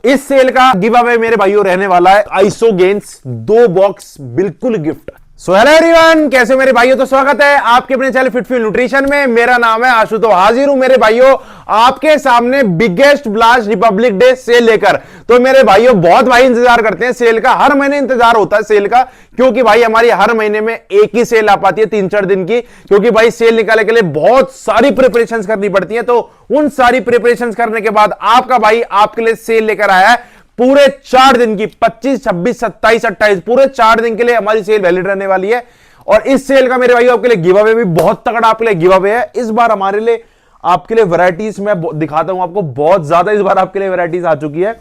इस सेल का give away मेरे भाइयों रहने वाला है आइसोगेन्स 2 बॉक्स बिल्कुल गिफ्ट। सो हेलो एवरीवन, कैसे मेरे भाइयों? तो स्वागत है आपके अपने चैनल फिटफ्यूल न्यूट्रिशन में। मेरा नाम है आशु, तो हाजिर हूं मेरे भाइयों आपके सामने biggest blast republic day sale लेकर। तो मेरे भाइयों बहुत भाई इंतजार करते हैं सेल का, हर महीने इंतजार होता है सेल का, क्योंकि भाई हमारी हर महीने में एक ही सेल आ पाती है 3-4 दिन की, क्योंकि भाई सेल निकालने के लिए बहुत सारी प्रिपरेशंस करनी पड़ती है। तो उन सारी प्रिपरेशंस करने के बाद आपका भाई आपके लिए सेल लेकर आया है पूरे 4 दिन की, 25, 26, 27, 28 पूरे 4 दिन के लिए हमारी सेल वैलिड रहने वाली है। और इस सेल का मेरे भाई आपके लिए गिव अवे भी बहुत तगड़ा आपके लिए गिव अवे है। इस बार हमारे लिए आपके लिए वैरायटीज मैं दिखाता हूं आपको, बहुत ज्यादा इस बार आपके लिए वैरायटीज आ चुकी है।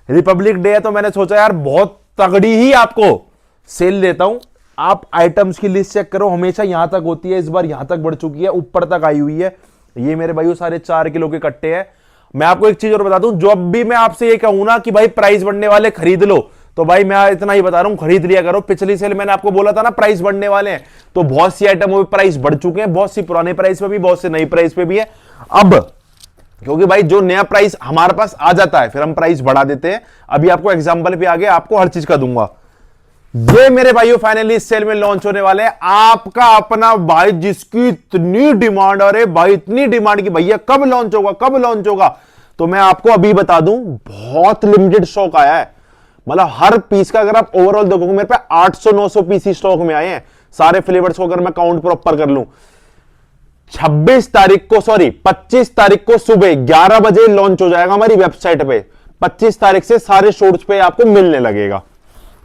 रिपब्लिक डे है तो मैंने सोचा यार बहुत तगड़ी ही आपको सेल देता हूं। आप आइटम्स की लिस्ट चेक करो, हमेशा यहां तक होती है, इस बार यहां तक बढ़ चुकी है, ऊपर तक आई हुई है। ये मेरे भाई सारे 4 किलो के कट्टे हैं। मैं आपको एक चीज और बता दूं, जब भी मैं आपसे ये कहूं ना कि भाई प्राइस बढ़ने वाले खरीद लो, तो भाई मैं इतना ही बता रहा हूं, खरीद लिया करो। पिछली सेल मैंने आपको बोला था ना प्राइस बढ़ने वाले हैं, तो बहुत सी आइटमों पे प्राइस बढ़ चुके हैं, बहुत सी पुराने प्राइस पे भी, बहुत से नई प्राइस पे भी है। अब क्योंकि भाई जो नया प्राइस हमारे पास आ जाता है फिर हम प्राइस बढ़ा देते हैं। अभी आपको एग्जांपल पे आगे आपको हर चीज का दूंगा। ये मेरे भाइयों फाइनली इस सेल में लॉन्च होने वाले हैं आपका अपना भाई, जिसकी इतनी डिमांड, अरे भाई इतनी डिमांड कि भैया कब लॉन्च होगा, कब लॉन्च होगा। तो मैं आपको अभी बता दूं, बहुत लिमिटेड स्टॉक आया है। मतलब हर पीस का अगर आप ओवरऑल देखोगे मेरे पे 800-900 पीस ही स्टॉक में आए हैं, सारे फ्लेवर्स को अगर मैं काउंट प्रॉपर कर लूं। 25 तारीख को सुबह 11 बजे लॉन्च हो जाएगा हमारी वेबसाइट पे। 25 तारीख से सारे स्टोर्स पे आपको मिलने लगेगा।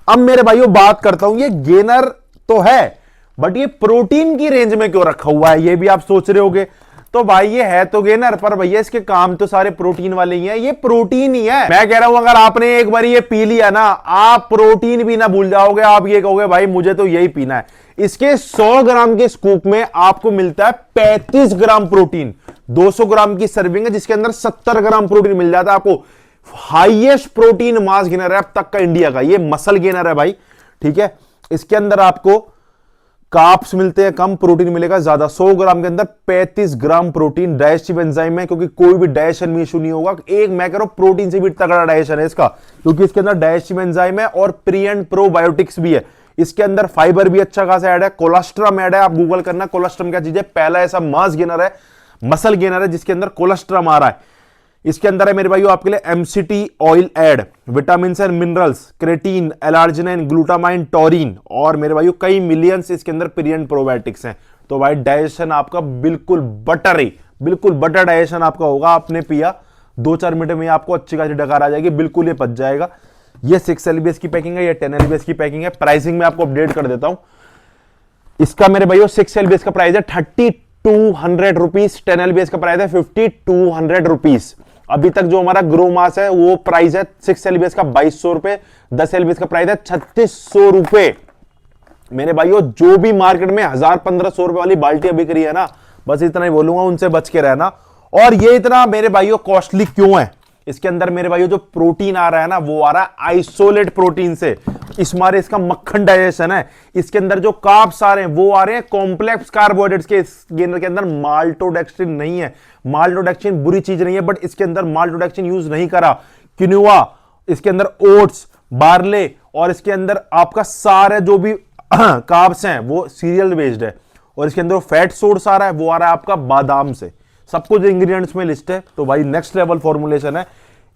अब मेरे भाइयों बात करता हूं, ये गेनर तो है बट ये प्रोटीन की रेंज में क्यों रखा हुआ है, ये भी आप सोच रहे होगे। तो भाई ये है तो गेनर, पर भैया इसके काम तो सारे प्रोटीन वाले ही हैं, ये प्रोटीन ही है। मैं कह रहा हूं अगर आपने एक बार ये पी लिया ना, आप प्रोटीन भी ना भूल जाओगे, आप ये कहोगे भाई मुझे तो यही पीना है। इसके 100 ग्राम के स्कूप में आपको मिलता है 35 ग्राम प्रोटीन। 200 ग्राम की सर्विंग है जिसके अंदर 70 ग्राम प्रोटीन मिल जाता है आपको। हाईएस्ट प्रोटीन मास गेनर है अब तक का इंडिया का, ये मसल गेनर है भाई, ठीक है। इसके अंदर आपको कार्ब्स मिलते हैं, कम प्रोटीन मिलेगा ज्यादा। 100 ग्राम के अंदर 35 ग्राम प्रोटीन, डाइजेस्टिव एंजाइम है, क्योंकि कोई भी डाइजेशन में इशू नहीं होगा। एक मैं कह रहा हूं प्रोटीन से भी तगड़ा डाइजेशन है इसका, क्योंकि इसके अंदर डाइजेस्टिव एंजाइम है और प्री एंड प्रोबायोटिक्स भी है। इसके अंदर फाइबर भी अच्छा खासा ऐड है, कोलेस्ट्रम ऐड है। आप गूगल करना कोलेस्ट्रम क्या चीज है। पहला ऐसा मास गेनर है, मसल गेनर है जिसके अंदर कोलेस्ट्रम आ रहा है। इसके अंदर है मेरे भाइयों आपके लिए MCT oil add, vitamin and minerals, creatine, L-arginine, glutamine, taurine, और मेरे भाइयों कई मिलियंस इसके अंदर प्री एंड प्रोबायोटिक्स हैं। तो भाई डाइजेशन आपका बिल्कुल बटर डाइजेशन आपका होगा। आपने पिया 2-4 मिनट में आपको अच्छी खासी डकार आ जाएगी, बिल्कुल ये पच जाएगा। ये 6 LBS की पैकिंग है, ये 10 LBS की पैकिंग है। प्राइसिंग में आपको अपडेट कर देता हूं। इसका मेरे भाइयों 6 LBS का प्राइस है 3200 रुपीज, 10 LBS का प्राइस है 5200 रुपीज। अभी तक जो हमारा ग्रो मास है वो प्राइस है 6 LBS का 2200 रुपए, 10 LBS का प्राइस है 3600 रुपए। मेरे भाइयों जो भी मार्केट में 1000-1500 रुपए वाली बाल्टी बिक रही है ना, बस इतना ही बोलूंगा, उनसे बच के रहना। और ये इतना मेरे भाइयों कॉस्टली क्यों है? इसके अंदर मेरे भाइयों जो प्रोटीन आ रहा है ना, वो आ रहा है आइसोलेट प्रोटीन से। इसका मक्खन डाइजेशन है। इसके अंदर जो कार्ब्स आ रहे हैं वो आ रहे हैं कॉम्प्लेक्स कार्बोहाइड्रेट्स के। इस गेनर के अंदर माल्टोडेक्स्ट्रिन नहीं है। माल्टोडेक्स्ट्रिन बुरी चीज नहीं है, बट इसके अंदर माल्टोडेक्स्ट्रिन यूज नहीं करा। क्विनोआ, इसके अंदर ओट्स, बार्ले, और इसके अंदर आपका सारे जो भी कार्ब्स हैं वो सीरियल बेस्ड है। और इसके अंदर फैट सोर्स आ रहा है, वो आ रहा है आपका बादाम से। सब कुछ इंग्रेडिएंट्स में लिस्ट है। तो भाई नेक्स्ट लेवल फॉर्मुलेशन है।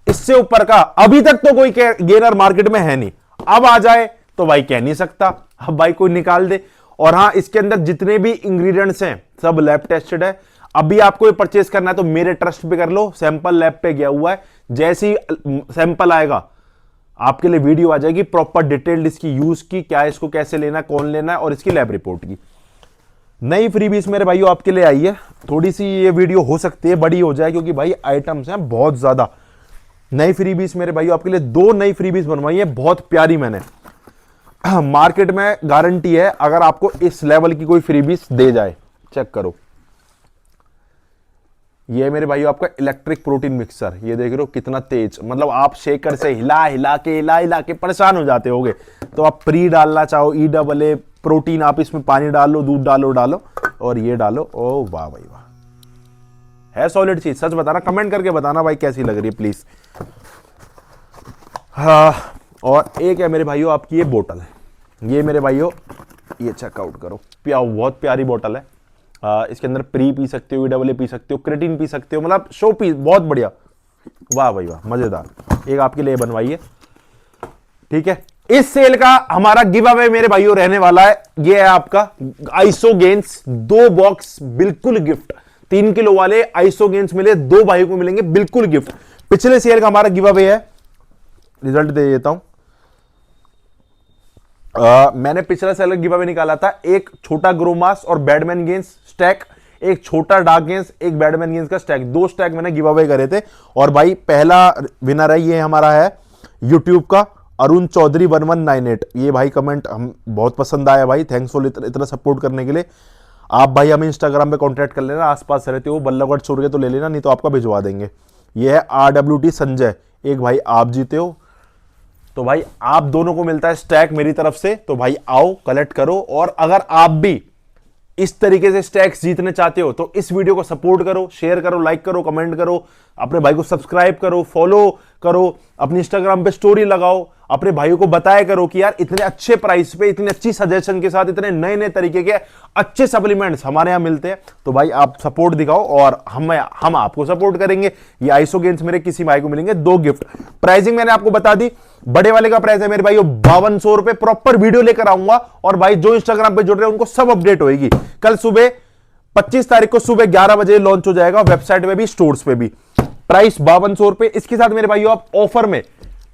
इससे ऊपर का अभी तक तो कोई गेनर मार्केट में है नहीं, अब आ जाए तो भाई कह नहीं सकता, अब भाई कोई निकाल दे। और हाँ, इसके अंदर जितने भी इंग्रेडिएंट्स हैं सब लैब टेस्टेड है। अभी आपको ये परचेस करना है तो मेरे ट्रस्ट पे कर लो, सैंपल लैब पे गया हुआ है। जैसे ही सैंपल आएगा आपके लिए वीडियो आ जाएगी प्रॉपर डिटेल्ड इसकी यूज की, क्या इसको कैसे लेना है, कौन लेना है, और इसकी लैब रिपोर्ट की। नई फ्रीबीज मेरे भाइयों आपके लिए आई है। थोड़ी सी ये वीडियो हो सकती है बड़ी हो जाए, क्योंकि भाई आइटम्स हैं बहुत ज्यादा। नई फ्रीबीज मेरे भाइयों आपके लिए 2 नई फ्रीबीज बनवाई है, बहुत प्यारी। मैंने मार्केट में गारंटी है अगर आपको इस लेवल की कोई फ्रीबीज दे जाए। चेक करो, ये मेरे भाइयों आपका इलेक्ट्रिक प्रोटीन मिक्सर, ये देख रहे हो कितना तेज, मतलब आप शेकर से हिला हिला के परेशान हो जाते होगे। तो आप प्री डालना चाहो, EAA प्रोटीन, आप इसमें पानी डालो, दूध डालो और ये डालो। ओ वाह भाई वाह, है सॉलिड चीज। सच बताना, कमेंट करके बताना भाई कैसी लग रही है प्लीज। हाँ, और एक है मेरे भाइयों आपकी ये बोतल है, ये मेरे भाइयों ये चेकआउट करो, बहुत प्यारी बोतल है। इसके अंदर प्री पी सकते हो, डबल पी सकते हो, क्रेटिन पी सकते हो, मतलब शो पी, बहुत बढ़िया। वाह भाई वाह, मजेदार। एक आपके लिए बनवाइए, ठीक है। इस सेल का हमारा गिव अवे मेरे भाइयों रहने वाला है, ये है आपका आइसोगेन्स 2 बॉक्स बिल्कुल गिफ्ट। 3 किलो वाले आइसोगेन्स मिले, 2 भाइयों को मिलेंगे बिल्कुल गिफ्ट। पिछले सेल का हमारा गिव अवे है, रिजल्ट दे देता हूं। मैंने पिछला सेल गिव अवे निकाला था, एक छोटा ग्रोमास और बैडमैन गेंस स्टैक, एक छोटा डार्क गेंस, एक बैडमैन गेंस का स्टैक, 2 स्टैक मैंने गिव अवे करे थे। और भाई पहला विनर है, ये हमारा है यूट्यूब का अरुण चौधरी 1198। ये भाई कमेंट हम बहुत पसंद आया भाई, थैंक्स फॉर इतना सपोर्ट करने के लिए। आप भाई हमें इंस्टाग्राम पे कांटेक्ट कर लेना, आसपास रहते हो बल्लभगढ़ छोड़ के तो ले लेना, नहीं तो आपका भिजवा देंगे। ये है RWT संजय, एक भाई आप जीते हो, तो भाई आप दोनों को मिलता है स्टैक मेरी तरफ से। तो भाई आओ कलेक्ट करो, और अगर आप भी इस तरीके से स्टैक्स जीतने चाहते हो तो इस वीडियो को सपोर्ट करो, शेयर करो, लाइक करो, कमेंट करो, अपने भाई को सब्सक्राइब करो, फॉलो करो, अपनी इंस्टाग्राम पे स्टोरी लगाओ, अपने भाइयों को बताया करो कि यार इतने अच्छे प्राइस पे, इतनी अच्छी सजेशन के साथ, इतने नए नए तरीके के अच्छे सप्लीमेंट्स हमारे यहां मिलते हैं। तो भाई आप सपोर्ट दिखाओ और हम आपको सपोर्ट करेंगे। ये आइसोगेन्स मेरे किसी भाई को मिलेंगे 2 गिफ्ट। प्राइसिंग मैंने आपको बता दी, बड़े वाले का प्राइस है मेरे भाई 5200 रुपए। प्रॉपर वीडियो लेकर आऊंगा, और भाई जो इंस्टाग्राम पे जुड़ रहे हैं उनको सब अपडेट होगी। कल सुबह 25 तारीख को सुबह 11 बजे लॉन्च हो जाएगा, वेबसाइट पे भी, स्टोर्स पे भी। प्राइस 5200 रुपए। इसके साथ मेरे भाइयों आप ऑफर में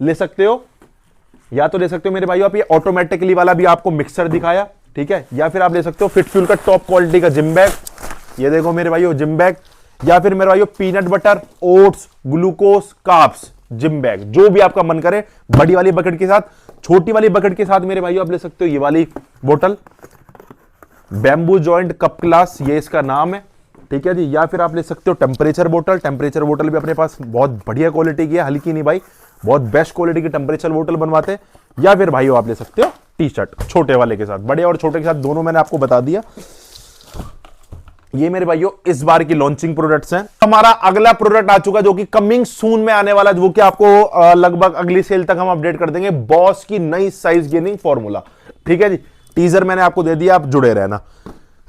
ले सकते हो, या तो ले सकते हो मेरे भाइयों आप ये ऑटोमेटिकली वाला भी आपको मिक्सर दिखाया, ठीक है, या फिर आप ले सकते हो फिटफ्यूल का टॉप क्वालिटी का जिम बैग, ये देखो मेरे भाइयों जिम बैग, या फिर मेरे भाइयों peanut butter, oats, glucose, carbs gym bag, जो भी आपका मन करे। बड़ी वाली बकेट के साथ, छोटी वाली बकेट के साथ मेरे भाइयों आप ले सकते हो ये वाली बोतल, बैम्बू जॉइंट कप ग्लास, ये इसका नाम है, ठीक है जी। या फिर आप ले सकते हो टेम्परेचर बोतल। टेम्परेचर बोतल भी अपने पास बहुत बढ़िया क्वालिटी की है, हल्की नहीं भाई, बहुत बेस्ट क्वालिटी की टेम्परेचर बोतल बनवाते हैं। या फिर भाइयों आप ले सकते हो टी शर्ट, छोटे वाले के साथ, बड़े और छोटे के साथ दोनों मैंने आपको बता दिया। ये मेरे भाइयों इस बार की लॉन्चिंग प्रोडक्ट्स हैं। हमारा अगला प्रोडक्ट आ चुका जो कि कमिंग सून में आने वाला, वो कि आपको लगभग अगली सेल तक हम अपडेट कर देंगे। बॉस की नई साइज गेनिंग फॉर्मूला, ठीक है जी। टीजर मैंने आपको दे दिया, आप जुड़े रहना।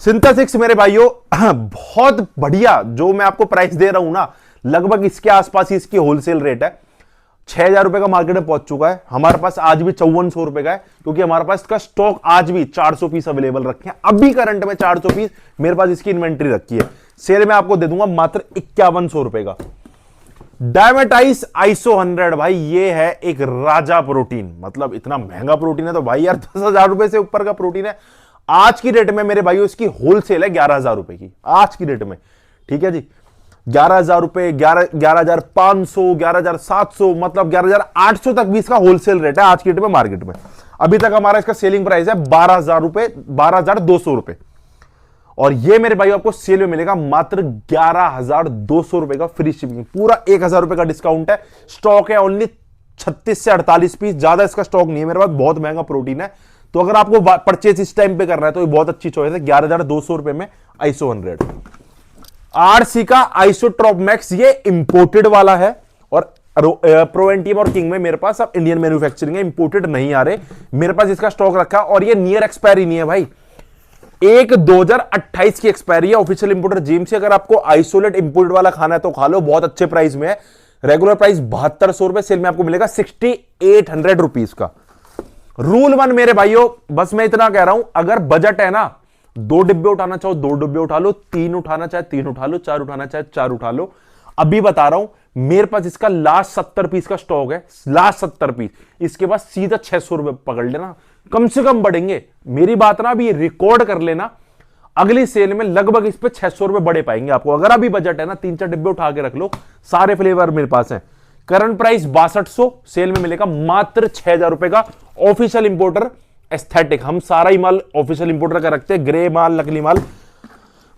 सिंथेसिक्स मेरे भाइयों बहुत बढ़िया, जो मैं आपको प्राइस दे रहा हूं ना, लगभग इसके आसपास ही इसकी होलसेल रेट है। 6000 रुपए का मार्केट में पहुंच चुका है, हमारे पास आज भी 5400 रुपए का है, क्योंकि हमारे पास इसका स्टॉक आज भी 400 पीस अवेलेबल रखे हैं। अभी करंट में 400 पीस मेरे पास इसकी इन्वेंट्री रखी है। सेल में आपको दे दूंगा मात्र 5100 रुपए का। डायमेटाइज आइसो 100 भाई, ये है एक राजा प्रोटीन, मतलब इतना महंगा प्रोटीन है तो भाई यार 10,000 रुपए से ऊपर का प्रोटीन है। आज की डेट में मेरे भाइयों इसकी होलसेल है 11,000 रुपए की, आज की डेट में, ठीक है जी। 11,000 रुपए, 11,500, 11,700, मतलब 11,800 तक भी इसका होलसेल रेट है आज की डेट में मार्केट में। अभी तक हमारा इसका सेलिंग प्राइस है 12,000 रुपए, 12,200 रुपए, और ये मेरे भाई आपको सेल में मिलेगा मात्र 11,200 रुपए का फ्री शिपिंग। पूरा 1,000 रुपए का डिस्काउंट है। स्टॉक है ओनली 36 से 48 पीस, ज्यादा इसका स्टॉक नहीं है मेरे पास, बहुत महंगा प्रोटीन है। तो अगर आपको परचेज इस टाइम पे करना है तो ये बहुत अच्छी चॉइस है। 11,200 रुपए में आइसो 100। RC का आइसोट्रॉप मैक्स, ये इंपोर्टेड वाला है, और प्रोवेंटियम और किंग में मेरे पास अब इंडियन मैन्युफैक्चरिंग है, इंपोर्टेड नहीं आ रहे मेरे पास। इसका स्टॉक रखा, और ये नियर एक्सपायरी नहीं है भाई, 1/2028 की एक्सपायरी है। Official importer James. अगर आपको आइसोलेट इंपोर्टेड वाला खाना है तो खा लो, बहुत अच्छे प्राइस में है। रेगुलर प्राइस 7200 रुपए, सेल में आपको मिलेगा 6800 रुपीज का। रूल 1 मेरे भाइयों, बस मैं इतना कह रहा हूं, अगर बजट है ना, 2 डिब्बे उठाना चाहो 2 डिब्बे उठा लो, 3 उठाना चाहे 3 उठा लो, 4 उठाना चाहे 4 उठा लो। अभी बता रहा हूं, मेरे पास इसका लास्ट 70 पीस का स्टॉक है, लास्ट 70 पीस। इसके बाद सीधा 600 रुपए पकड़ लेना, कम से कम बढ़ेंगे। मेरी बात ना अभी रिकॉर्ड कर लेना, अगली सेल में लगभग इस पे 600 रुपए बड़े पाएंगे आपको। अगर अभी बजट है ना, 3-4 डिब्बे उठा के रख लो, सारे फ्लेवर मेरे पास है। करंट प्राइस 6200, सेल में मिलेगा मात्र 6,000 रुपए का। ऑफिशियल इंपोर्टर एस्थेटिक, हम सारा ही माल ऑफिशियल इंपोर्टर का रखते हैं, ग्रे माल, नकली माल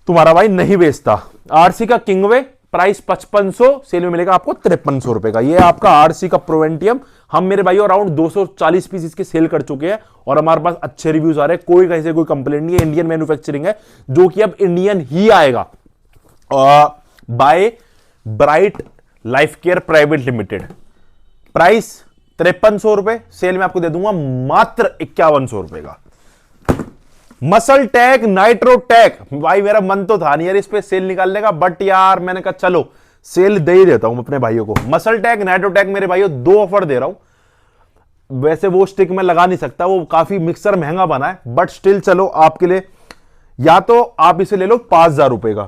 तुम्हारा भाई नहीं बेचता। RC का किंगवे प्राइस 5500, सेल में मिलेगा आपको 5300 रुपए का। ये आपका RC का प्रोवेंटियम, हम मेरे भाई अराउंड 240 पीस इसके सेल कर चुके हैं, और हमारे पास अच्छे रिव्यूज आ रहे हैं, कोई कहीं से कोई कंप्लेंट नहीं है। इंडियन मैन्युफैक्चरिंग है, जो कि अब इंडियन ही आएगा, by Bright Life Care private limited. Price 5300 रुपए, सेल में आपको दे दूंगा मात्र 5100 रुपए का। मसल टैग नाइट्रो टैग, भाई मेरा मन तो था नहीं यार इस पे सेल निकालने का, बट यार मैंने कहा चलो सेल दे ही देता हूं अपने भाइयों को। मसल टैग नाइट्रो टैग मेरे भाइयों 2 ऑफर दे रहा हूं। वैसे वो स्टिक में लगा नहीं सकता, वो काफी मिक्सर महंगा बना है, बट स्टिल चलो आपके लिए, या तो आप इसे ले लो 5000 रुपए का,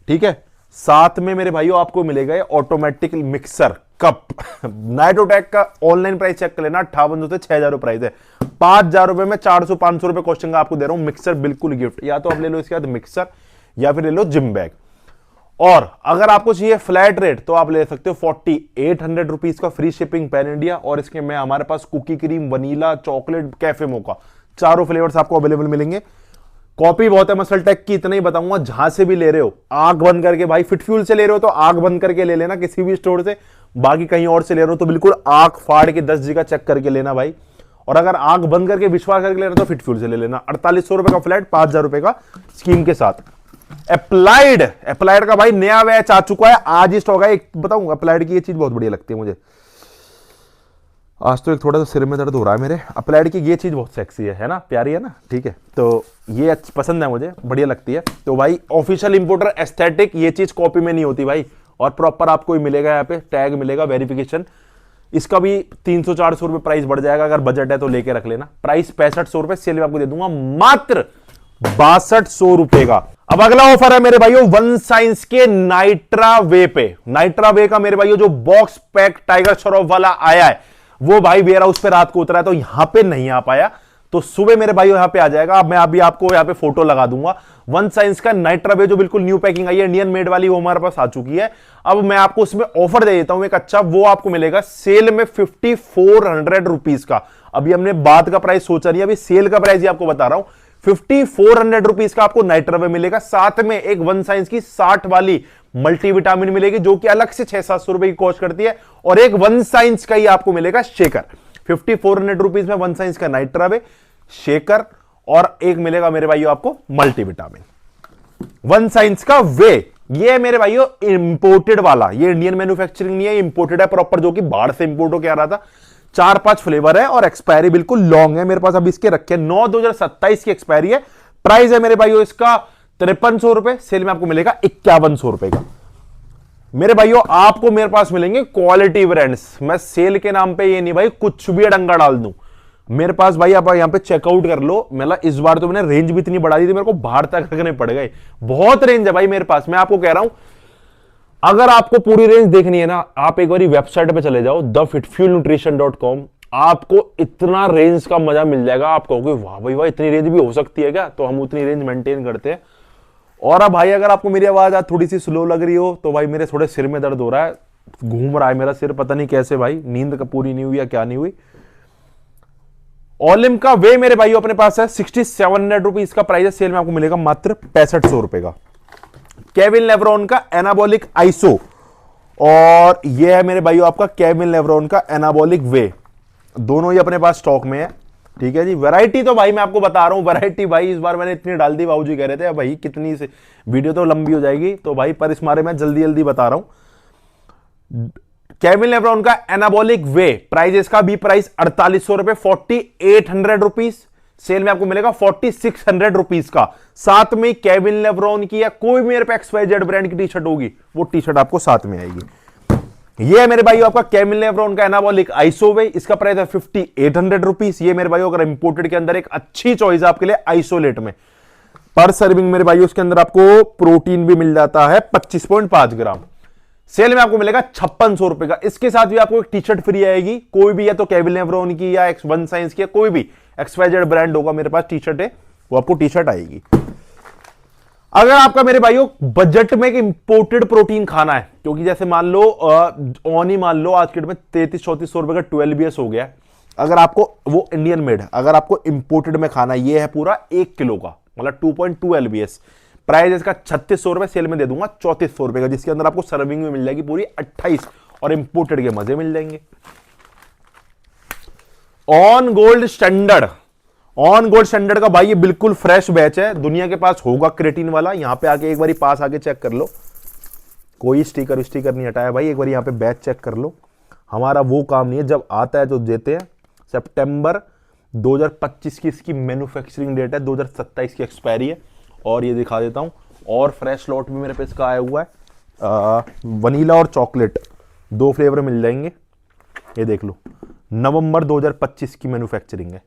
ठीक है। साथ में मेरे भाइयों आपको मिलेगा ये ऑटोमेटिक मिक्सर कप। नाइट्रोटैक का ऑनलाइन प्राइस चेक कर लेना, 5800 से 6000 प्राइस है। 5000 रुपए में 400-500 रुपए कॉस्टिंग का आपको दे रहा हूं मिक्सर, बिल्कुल गिफ्ट। या तो आप ले लो इसके बाद मिक्सर, या फिर ले लो जिम बैग। और अगर आपको चाहिए फ्लैट रेट तो आप ले सकते हो 4800 रुपीज का फ्री शिपिंग पैन इंडिया। और इसके में हमारे पास cookie cream, vanilla, chocolate, cafe mocha, चारों फ्लेवर्स आपको अवेलेबल मिलेंगे। कॉपी बहुत है मसल टेक की, इतना ही बताऊंगा। जहां से भी ले रहे हो आंख बंद करके, भाई फिट फ्यूल से ले रहे हो तो आंख बंद करके ले लेना किसी भी स्टोर से। बाकी कहीं और से ले रहे हो तो बिल्कुल आंख फाड़ के 10 जगह चेक करके लेना भाई। और अगर आंख बंद करके विश्वास करके ले रहे हो तो फिट फ्यूल से ले लेना। 4800 रुपए का फ्लैट, 5000 रुपए का स्कीम के साथ। अप्लाइड का भाई नया बैच आ चुका है, आज ही स्टॉक है। एक बताऊंगा, अप्लाइड की ये चीज बहुत बढ़िया लगती है मुझे। आज तो एक थोड़ा सा सिर में दर्द हो रहा है मेरे। अप्लाइड की ये चीज बहुत सेक्सी है ना, प्यारी है ना, ठीक है। तो ये पसंद है मुझे, बढ़िया लगती है। तो भाई ऑफिशियल इंपोर्टर एस्थेटिक, ये चीज कॉपी में नहीं होती भाई, और प्रॉपर आपको ही मिलेगा। यहाँ पे टैग मिलेगा, वेरिफिकेशन। इसका भी 300-400 रुपए प्राइस बढ़ जाएगा, अगर बजट है तो लेके रख लेना। प्राइस 6500 रुपए, सेल में आपको दे दूंगा मात्र 6200 रुपए का। अब अगला ऑफर है मेरे भाइयों वन साइंस के नाइट्रा वे पे। नाइट्रा वे का मेरे भाइयों जो बॉक्स पैक टाइगर श्रॉफ वाला आया है, वो भाई वेयर हाउस पे रात को उतरा है, तो यहां पे नहीं आ पाया, तो सुबह मेरे भाइयों यहां पे आ जाएगा। अब मैं अभी आपको यहां पे फोटो लगा दूंगा। वन साइंस का नाइट्रा वे जो बिल्कुल न्यू पैकिंग आई है, इंडियन मेड वाली, वो हमारे पास आ चुकी है। अब मैं आपको उसमें ऑफर दे देता हूं एक अच्छा, वो आपको मिलेगा सेल में 5400 रुपीज का। अभी हमने बाद का प्राइस सोचा नहीं, अभी सेल का प्राइस ही आपको बता रहा हूं। 5400 रुपीज का आपको नाइट्रा वे मिलेगा। साथ में एक वन साइंस की 60 वाली मल्टीविटामिन मिलेगी, जो कि अलग से 600-700 रुपए की कॉस्ट करती है। और एक वन साइंस का ही आपको मिलेगा शेकर। 5400 रुपीज में वन साइंस का नाइट्रा वे, शेकर, और एक मिलेगा मेरे भाइयों आपको मल्टीविटामिन। वन साइंस का वे, ये मेरे भाइयों इंपोर्टेड वाला, ये इंडियन मैन्युफैक्चरिंग नहीं है, इंपोर्टेड है प्रॉपर, जो कि बाहर से इंपोर्ट होकर आ रहा था। 4-5 फ्लेवर है और एक्सपायरी बिल्कुल लॉन्ग है मेरे पास। अभी इसके रखे 9/2027 की एक्सपायरी है। प्राइस है मेरे भाइयों इसका 5300 रुपए, सेल में आपको मिलेगा 5100 रुपए का। मेरे भाइयों आपको मेरे पास मिलेंगे क्वालिटी ब्रांड्स। मैं सेल के नाम पे ये नहीं भाई कुछ भी डंगा डाल दूं मेरे पास। भाई आप यहां पे चेकआउट कर लो। मतलब इस बार तो मैंने रेंज भी इतनी बढ़ा दी थी, मेरे को बाहर तक रखने पड़ गए। बहुत रेंज है भाई मेरे पास। मैं आपको कह रहा हूं, अगर आपको पूरी रेंज देखनी है ना, आप एक बार वेबसाइट पे चले जाओ thefitfuelnutrition.com। आपको इतना रेंज का मजा मिल जाएगा, आप कहोगे वाह भाई वाह, इतनी रेंज भी हो सकती है क्या? तो हम उतनी रेंज मेंटेन करते हैं। और अब भाई अगर आपको मेरी आवाज आज थोड़ी सी स्लो लग रही हो तो भाई मेरे थोड़े सिर में दर्द हो रहा है, घूम रहा है मेरा सिर, पता नहीं कैसे भाई, नींद का पूरी नहीं हुई या क्या नहीं हुई। ओलिम का वे मेरे भाइयों अपने पास है, 6700 रुपीज का प्राइस है, सेल में आपको मिलेगा मात्र 6500 रुपए का। केविन लेब्रॉन का एनाबॉलिक आइसो, और यह है मेरे भाइयों आपका केविन लेब्रॉन का एनाबॉलिक वे। दोनों ही अपने पास स्टॉक में है, ठीक है जी। वैरायटी तो भाई मैं आपको बता रहा हूं, वैरायटी भाई इस बार मैंने इतनी डाल दी, बाबूजी कह रहे थे भाई कितनी से वीडियो तो लंबी हो जाएगी, तो भाई पर इस मारे मैं जल्दी जल्दी बता रहा हूं। केविन लेब्रॉन का एनाबॉलिक वे, प्राइस इसका भी प्राइस 4800 रुपए, 4800 रुपीज, सेल में आपको मिलेगा 4600 रुपीज का। साथ में केविन लेब्रॉन की या कोई मेरे पे XYZ ब्रांड की टी शर्ट होगी, वो टी शर्ट आपको साथ में आएगी। ये है मेरे भाई आपका केविन लेब्रॉन का एनाबॉलिक आइसो वे, इसका प्राइस है 5800 रुपीज। ये मेरे भाई अगर इंपोर्टेड के अंदर एक अच्छी चॉइस है आपके लिए आइसोलेट में। पर सर्विंग मेरे भाई उसके अंदर आपको प्रोटीन भी मिल जाता है 25.5 ग्राम। सेल में आपको मिलेगा 5600 रुपए का। इसके साथ भी आपको एक टी शर्ट फ्री आएगी, कोई भी, या तो केविन लेब्रॉन की या वन साइंस की, कोई भी XYZ ब्रांड होगा मेरे पास टी शर्ट है, वो आपको टी शर्ट आएगी। अगर आपका मेरे भाइयों बजट में एक इंपोर्टेड प्रोटीन खाना है, क्योंकि जैसे मान लो ऑन ही मान लो आज के डेट में 3300-3400 रुपए का 12 BS हो गया है। अगर आपको वो इंडियन मेड है, अगर आपको इंपोर्टेड में खाना है, ये है पूरा 1 किलो का, मतलब 2.2 LBS। प्राइस इसका 3600 रुपए, सेल में दे दूंगा 3400 रुपए का, जिसके अंदर आपको सर्विंग में मिल जाएगी पूरी 28, और इंपोर्टेड के मजे मिल जाएंगे। On gold standard, on gold standard का भाई ये बिल्कुल फ्रेश बैच है, दुनिया के पास होगा क्रेटीन वाला। यहां पे आके एक बार पास आके चेक कर लो, कोई स्टिकर नहीं हटाया भाई, एक बार यहां पे बैच चेक कर लो। हमारा वो काम नहीं है, जब आता है तो देते हैं। सितंबर 2025 की इसकी मैन्युफैक्चरिंग डेट है, 2027 की एक्सपायरी है। और ये दिखा देता हूँ, और फ्रेश लॉट भी मेरे पे इसका आया हुआ है, वनीला और चॉकलेट, 2 फ्लेवर मिल जाएंगे। ये देख लो, नवंबर 2025 की मैन्युफैक्चरिंग है,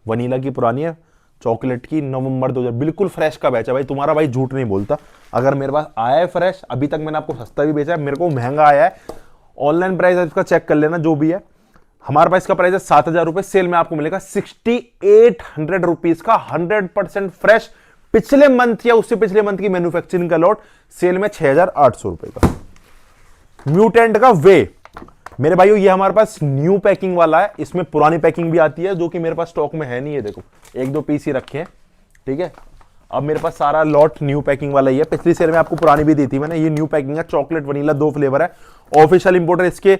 वनीला की पुरानी है, चॉकलेट की नवंबर 2000, बिल्कुल फ्रेश का बैच है भाई। तुम्हारा भाई झूठ नहीं बोलता, अगर मेरे पास आया है फ्रेश, अभी तक मैंने आपको सस्ता भी बेचा है, मेरे को महंगा आया है। ऑनलाइन प्राइस इसका चेक कर लेना जो भी है। हमारे पास इसका प्राइस है 7,000 रुपए, सेल में आपको मिलेगा 6,800 रुपीज का 100% फ्रेश, पिछले मंथ या उससे पिछले मंथ की मैन्युफैक्चरिंग का लॉट, सेल में 6,800 रुपए का। म्यूटेंट का वे मेरे भाइयों, ये हमारे पास न्यू पैकिंग वाला है, इसमें पुरानी पैकिंग भी आती है जो कि मेरे पास स्टॉक में है नहीं है। देखो 1-2 पीस ही रखे हैं, ठीक है। अब मेरे पास सारा लॉट न्यू पैकिंग वाला ही है, पिछली सेल में आपको पुरानी भी दी थी मैंने। ये न्यू पैकिंग है, चॉकलेट वनीला 2 फ्लेवर है। ऑफिशियल इंपोर्टर इसके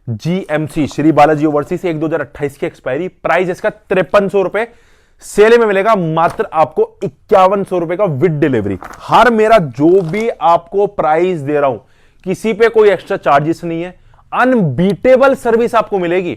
GMC, श्री बालाजी ओवरसीज, 1/2028 की एक्सपायरी। प्राइस इसका 5300 रुपए, सेल में मिलेगा मात्र आपको 5100 रुपए का विद डिलीवरी। हर मेरा जो भी आपको प्राइस दे रहा हूं, किसी पे कोई एक्स्ट्रा चार्जेस नहीं है, अनबीटेबल सर्विस आपको मिलेगी।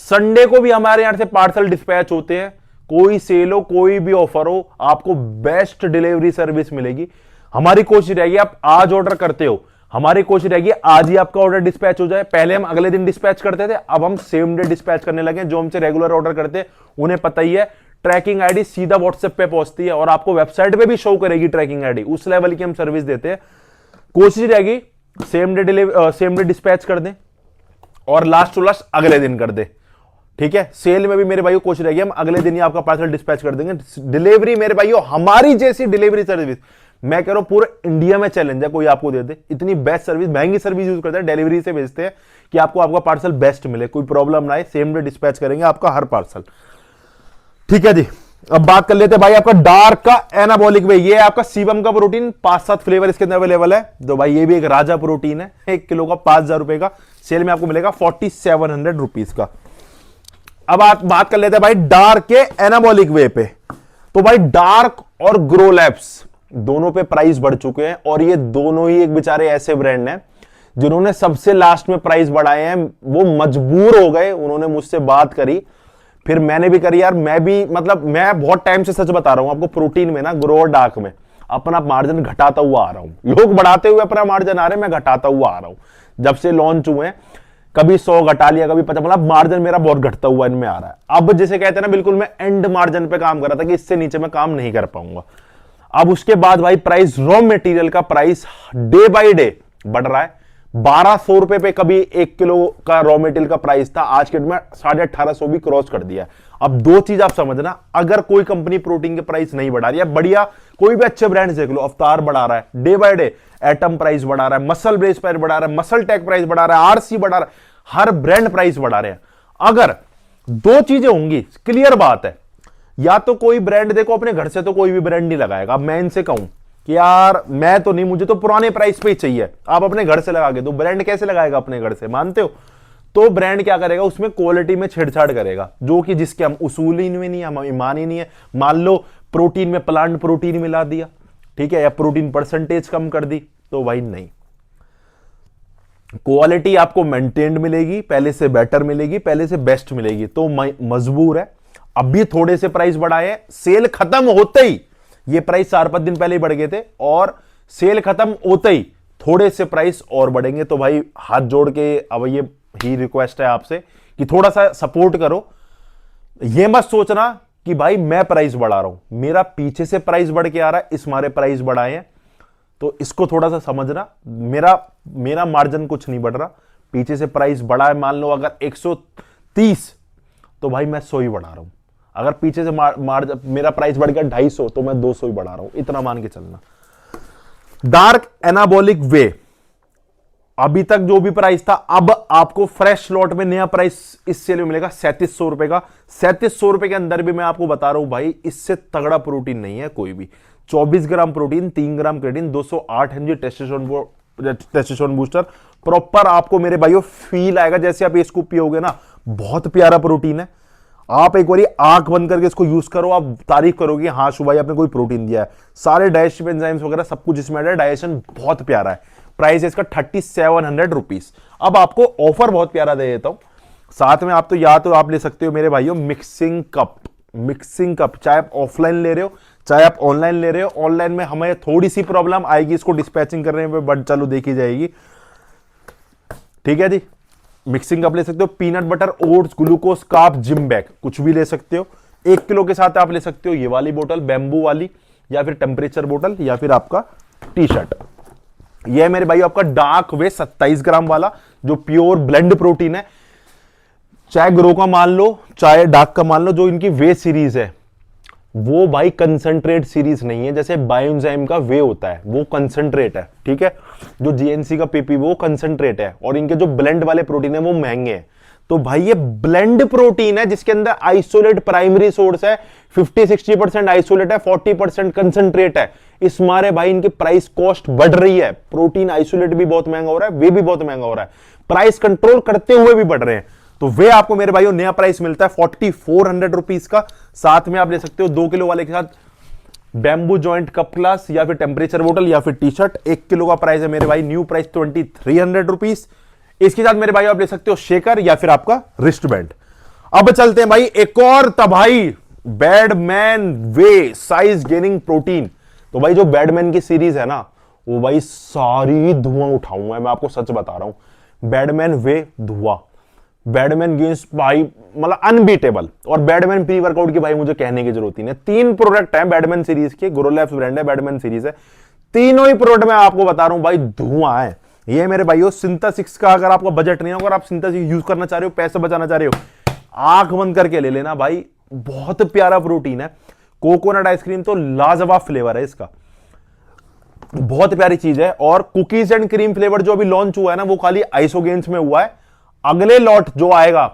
संडे को भी हमारे यहां से पार्सल डिस्पैच होते हैं, कोई सेल हो, कोई भी ऑफर हो, आपको बेस्ट डिलीवरी सर्विस मिलेगी। हमारी कोशिश रहेगी, आप आज ऑर्डर करते हो, हमारी कोशिश रहेगी आज ही आपका ऑर्डर डिस्पैच हो जाए। पहले हम अगले दिन डिस्पैच करते थे, अब हम सेम डे डिस्पैच करने लगे। जो हमसे रेगुलर ऑर्डर करते हैं उन्हें पता ही है, ट्रैकिंग आईडी सीधा व्हाट्सएप पे पहुंचती है और आपको वेबसाइट पे भी शो करेगी ट्रैकिंग आईडी। उस लेवल की हम सर्विस देते हैं। कोशिश रहेगी सेम डे डिस्पैच कर दें और लास्ट टू लास्ट अगले दिन कर दे, ठीक है। सेल में भी मेरे भाइयों कोशिश रहेगी, हम अगले दिन ही आपका पार्सल डिस्पैच कर देंगे। डिलीवरी मेरे भाइयों, हमारी जैसी डिलीवरी सर्विस मैं कह रहा हूं पूरे इंडिया में चैलेंज है कोई आपको दे दे। इतनी बेस्ट सर्विस, महंगी सर्विस यूज करते हैं, डिलीवरी से भेजते हैं कि आपको आपका पार्सल बेस्ट मिले, कोई प्रॉब्लम ना आए। सेम डे डिस्पैच करेंगे आपका हर पार्सल, ठीक है जी। अब बात कर लेते हैं भाई आपका डार्क का एनाबॉलिक वे। ये आपका सीबम का प्रोटीन, 5-7 फ्लेवर इसके अंदर अवेलेबल है। तो भाई ये भी एक राजा प्रोटीन है, 1 किलो का 5,000 रुपए का, सेल में आपको मिलेगा 4,700 रुपीज का। अब आप बात कर लेते हैं भाई डार्क के एनाबॉलिक वे पे। तो भाई डार्क और ग्रो लैब्स दोनों पे प्राइस बढ़ चुके हैं, और ये दोनों ही एक बेचारे ऐसे ब्रांड हैं जिन्होंने सबसे लास्ट में प्राइस बढ़ाए हैं। वो मजबूर हो गए, उन्होंने मुझसे बात करी, फिर मैंने भी करी यार। मैं भी मतलब मैं बहुत टाइम से सच बता रहा हूं आपको, प्रोटीन में ना, ग्रो और डार्क में अपना मार्जिन घटाता हुआ आ रहा हूं। लोग बढ़ाते हुए अपना मार्जिन आ रहे हैं, मैं घटाता हुआ आ रहा हूं। जब से लॉन्च हुए हैं कभी 100 घटा लिया, कभी 50, मतलब मार्जिन मेरा बहुत घटता हुआ इनमें आ रहा है। अब जैसे कहते हैं ना, बिल्कुल मैं एंड मार्जिन पे काम कर रहा था कि इससे नीचे मैं काम नहीं कर पाऊंगा। अब उसके बाद भाई प्राइस, रॉ मटेरियल का प्राइस डे बाय डे बढ़ रहा है। 1,200 रुपए पे कभी 1 किलो का रॉ मटेरियल का प्राइस था, आज के डेट में 1,850 भी क्रॉस कर दिया है। अब 2 चीज आप समझना, अगर कोई कंपनी प्रोटीन के प्राइस नहीं बढ़ा रही है, बढ़िया कोई भी अच्छे ब्रांड देख लो, अवतार बढ़ा रहा है day by day, atom price बढ़ा रहा है, मसल ब्रेस प्राइस बढ़ा रहा है, मसल टेक प्राइस बढ़ा रहा है, आरसी बढ़ा रहा है, हर ब्रांड प्राइस बढ़ा रहे हैं। अगर 2 चीजें होंगी, क्लियर बात है, या तो कोई ब्रांड देखो अपने घर से तो कोई भी ब्रांड नहीं लगाएगा। अब मैं इनसे कहूं कि यार मैं तो नहीं, मुझे तो पुराने प्राइस पे ही चाहिए, आप अपने घर से लगा के दो। ब्रांड कैसे लगाएगा अपने घर से, मानते हो? तो ब्रांड क्या करेगा, उसमें क्वालिटी में छेड़छाड़ करेगा, जो कि जिसके हम उसूल ही में नहीं है, हम ईमान ही नहीं है। मान लो प्रोटीन में प्लांट प्रोटीन मिला दिया, ठीक है, या प्रोटीन परसेंटेज कम कर दी, तो भाई नहीं, क्वालिटी आपको मेंटेन्ड मिलेगी, पहले से बेटर मिलेगी, पहले से बेस्ट मिलेगी। तो मजबूर है। अभी थोड़े से प्राइस बढ़ाए, सेल खत्म होते ही ये प्राइस 4-5 दिन पहले ही बढ़ गए थे, और सेल खत्म होते ही थोड़े से प्राइस और बढ़ेंगे। तो भाई हाथ जोड़ के अब ये ही रिक्वेस्ट है आपसे कि थोड़ा सा सपोर्ट करो। ये मत सोचना कि भाई मैं प्राइस बढ़ा रहा हूं, मेरा पीछे से प्राइस बढ़ के आ रहा है, इस मारे प्राइस बढ़ाए हैं, तो इसको थोड़ा सा समझना। मेरा मार्जिन कुछ नहीं बढ़ रहा, पीछे से प्राइस बढ़ा है। मान लो अगर 130, तो भाई मैं 100 ही बढ़ा रहा हूं। अगर पीछे से मेरा प्राइस बढ़ गया 250, तो मैं 200 ही बढ़ा रहा हूं, इतना मान के चलना। डार्क एनाबॉलिक वे, अभी तक जो भी प्राइस था, अब आपको फ्रेश लॉट में नया प्राइस इस सेल में मिलेगा 3700 रुपए का। 3700 रुपए के अंदर भी मैं आपको बता रहा हूं भाई, इससे तगड़ा प्रोटीन नहीं है कोई भी। 24 gram protein, 3 gram creatine, 208 mg testosterone booster, proper आपको मेरे भाइयों फील आएगा जैसे आप इसको पियोगे ना। बहुत प्यारा प्रोटीन है। आप एक बार आंख बंद करके इसको यूज करो, आप तारीफ करोगे, हाँ शुभ भाई आपने कोई प्रोटीन दिया है। सारे डाइजेस्टिव एंजाइम्स वगैरह सब कुछ इसमें है, डाइजेशन बहुत प्यारा है। प्राइस है इसका 3,700 रुपीज। अब आपको ऑफर बहुत प्यारा दे देता हूं साथ में। आप तो या तो आप ले सकते हो मेरे भाइयों मिक्सिंग कप, चाहे आप ऑफलाइन ले रहे हो चाहे आप ऑनलाइन ले रहे हो। ऑनलाइन में हमें थोड़ी सी प्रॉब्लम आएगी इसको डिस्पैचिंग करने में, बट चलो देखी जाएगी, ठीक है जी। मिक्सिंग कप ले सकते हो, peanut butter, oats, glucose, carb, gym bag, कुछ भी ले सकते हो। 1 किलो के साथ आप ले सकते हो ये वाली बोतल, बैम्बू वाली, या फिर टेम्परेचर बोतल, या फिर आपका टी शर्ट। यह है मेरे भाई आपका डार्क वे 27 ग्राम वाला जो प्योर ब्लेंड प्रोटीन है। चाहे ग्रो का मान लो चाहे डार्क का मान लो, जो इनकी वे सीरीज है वो भाई कंसंट्रेट सीरीज नहीं है। जैसे बायोएंजाइम का वे होता है वो कंसंट्रेट है, ठीक है। जो जीएनसी का पीपी वो कंसंट्रेट है, और इनके जो ब्लेंड वाले प्रोटीन है वो महंगे हैं। तो भाई ये ब्लेंड प्रोटीन है जिसके अंदर आइसोलेट प्राइमरी सोर्स है, 50-60% आइसोलेट है, 40% कंसंट्रेट है। इस मारे भाई इनकी प्राइस कॉस्ट बढ़ रही है। प्रोटीन आइसोलेट भी बहुत महंगा हो रहा है, वे भी बहुत महंगा हो रहा है, प्राइस कंट्रोल करते हुए भी बढ़ रहे हैं। तो वे आपको मेरे भाइयों नया प्राइस मिलता है 4400 रुपीज का। साथ में आप ले सकते हो 2 किलो वाले के साथ बैम्बू जॉइंट कप ग्लास, या फिर टेम्परेचर बोतल, या फिर टी शर्ट। 1 किलो का प्राइस है मेरे भाई, न्यू प्राइस 2300 रुपीज। इसके साथ मेरे भाई आप ले सकते हो शेकर या फिर आपका रिस्ट बैंड। अब चलते हैं भाई एक और तबाही, बैडमैन वे साइज गेनिंग प्रोटीन। तो भाई जो बैडमैन की सीरीज है ना वो भाई सारी धुआं उठाऊंगा, मैं आपको सच बता रहा हूं। बैडमैन वे धुआं, बैडमैन गेम्स भाई मतलब अनबीटेबल। और बैडमैन प्री वर्कआउट की भाई मुझे कहने की जरूरत नहीं है। 3 प्रोडक्ट है बैडमैन सीरीज के, ग्रोलैब्स ब्रांड है, बैडमैन सीरीज है। तीनों ही प्रोडक्ट मैं आपको बता रहा हूं भाई धुआं है। ये मेरे भाइयों सिंथेसिस का, अगर आपका बजट नहीं है, अगर आप सिंथेसिस यूज करना चाह रहे हो, पैसे बचाना चाह रहे हो, आंख बंद करके ले लेना भाई। बहुत प्यारा प्रोटीन है। कोकोनट आइसक्रीम तो लाजवाब फ्लेवर है इसका, बहुत प्यारी चीज है। और कुकीज एंड क्रीम फ्लेवर जो अभी लॉन्च हुआ है ना वो खाली आइसोगेन्स में हुआ है। अगले लॉट जो आएगा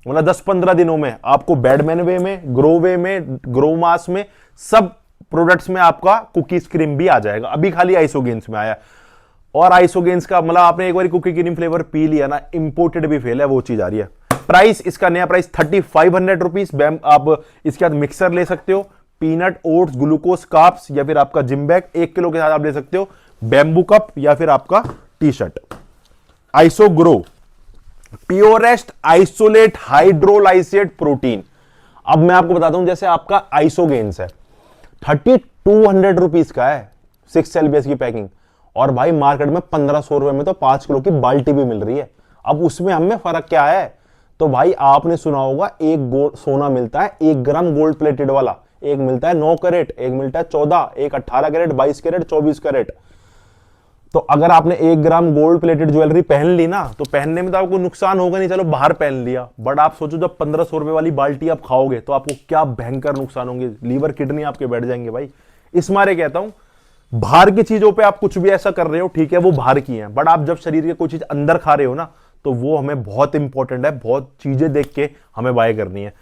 मतलब 10-15 दिनों में आपको बैडमैन वे में, ग्रो वे में, ग्रो मास में, सब प्रोडक्ट्स में आपका कुकीज क्रीम भी आ जाएगा। अभी खाली आइसोगेन्स में आया। और आइसोगेन्स का मतलब आपने एक बार कुकी क्रीम फ्लेवर पी लिया ना, इंपोर्टेड भी फेल है, वो चीज आ रही है। प्राइस इसका नया प्राइस 3500 रुपीज। आप इसके बाद मिक्सर ले सकते हो, पीनट, ओट्स, ग्लूकोज, कार्ब्स, या फिर आपका जिम बैग। 1 किलो के साथ आप ले सकते हो बैम्बू कप या फिर आपका T shirt. Iso grow purest isolate hydrolysate protein. अब मैं आपको बताता हूं, जैसे आपका आइसोगेन्स है 3200 रुपीज का है, 6 LBS की पैकिंग, और भाई मार्केट में 1500 रुपए में तो 5 किलो की बाल्टी भी मिल रही है। अब उसमें हमें फर्क क्या है? तो भाई आपने सुना होगा एक सोना मिलता है 1 ग्राम गोल्ड प्लेटेड वाला, एक मिलता है 9 कैरेट, एक मिलता है 14, एक 18 कैरेट, 22 कैरेट, 24 कैरेट। तो अगर आपने 1 ग्राम गोल्ड प्लेटेड ज्वेलरी पहन ली ना, तो पहनने में तो आपको नुकसान होगा नहीं, चलो बाहर पहन लिया, बट आप सोचो जब 1500 रुपए वाली बाल्टी आप खाओगे तो आपको क्या भयंकर नुकसान होंगे, लीवर किडनी आपके बैठ जाएंगे भाई। इस मारे कहता हूं बाहर की चीजों पे आप कुछ भी ऐसा कर रहे हो, ठीक है वो बाहर की है, बट आप जब शरीर के कोई चीज अंदर खा रहे हो ना, तो वो हमें बहुत इंपॉर्टेंट है, बहुत चीजें देख के हमें बाय करनी है।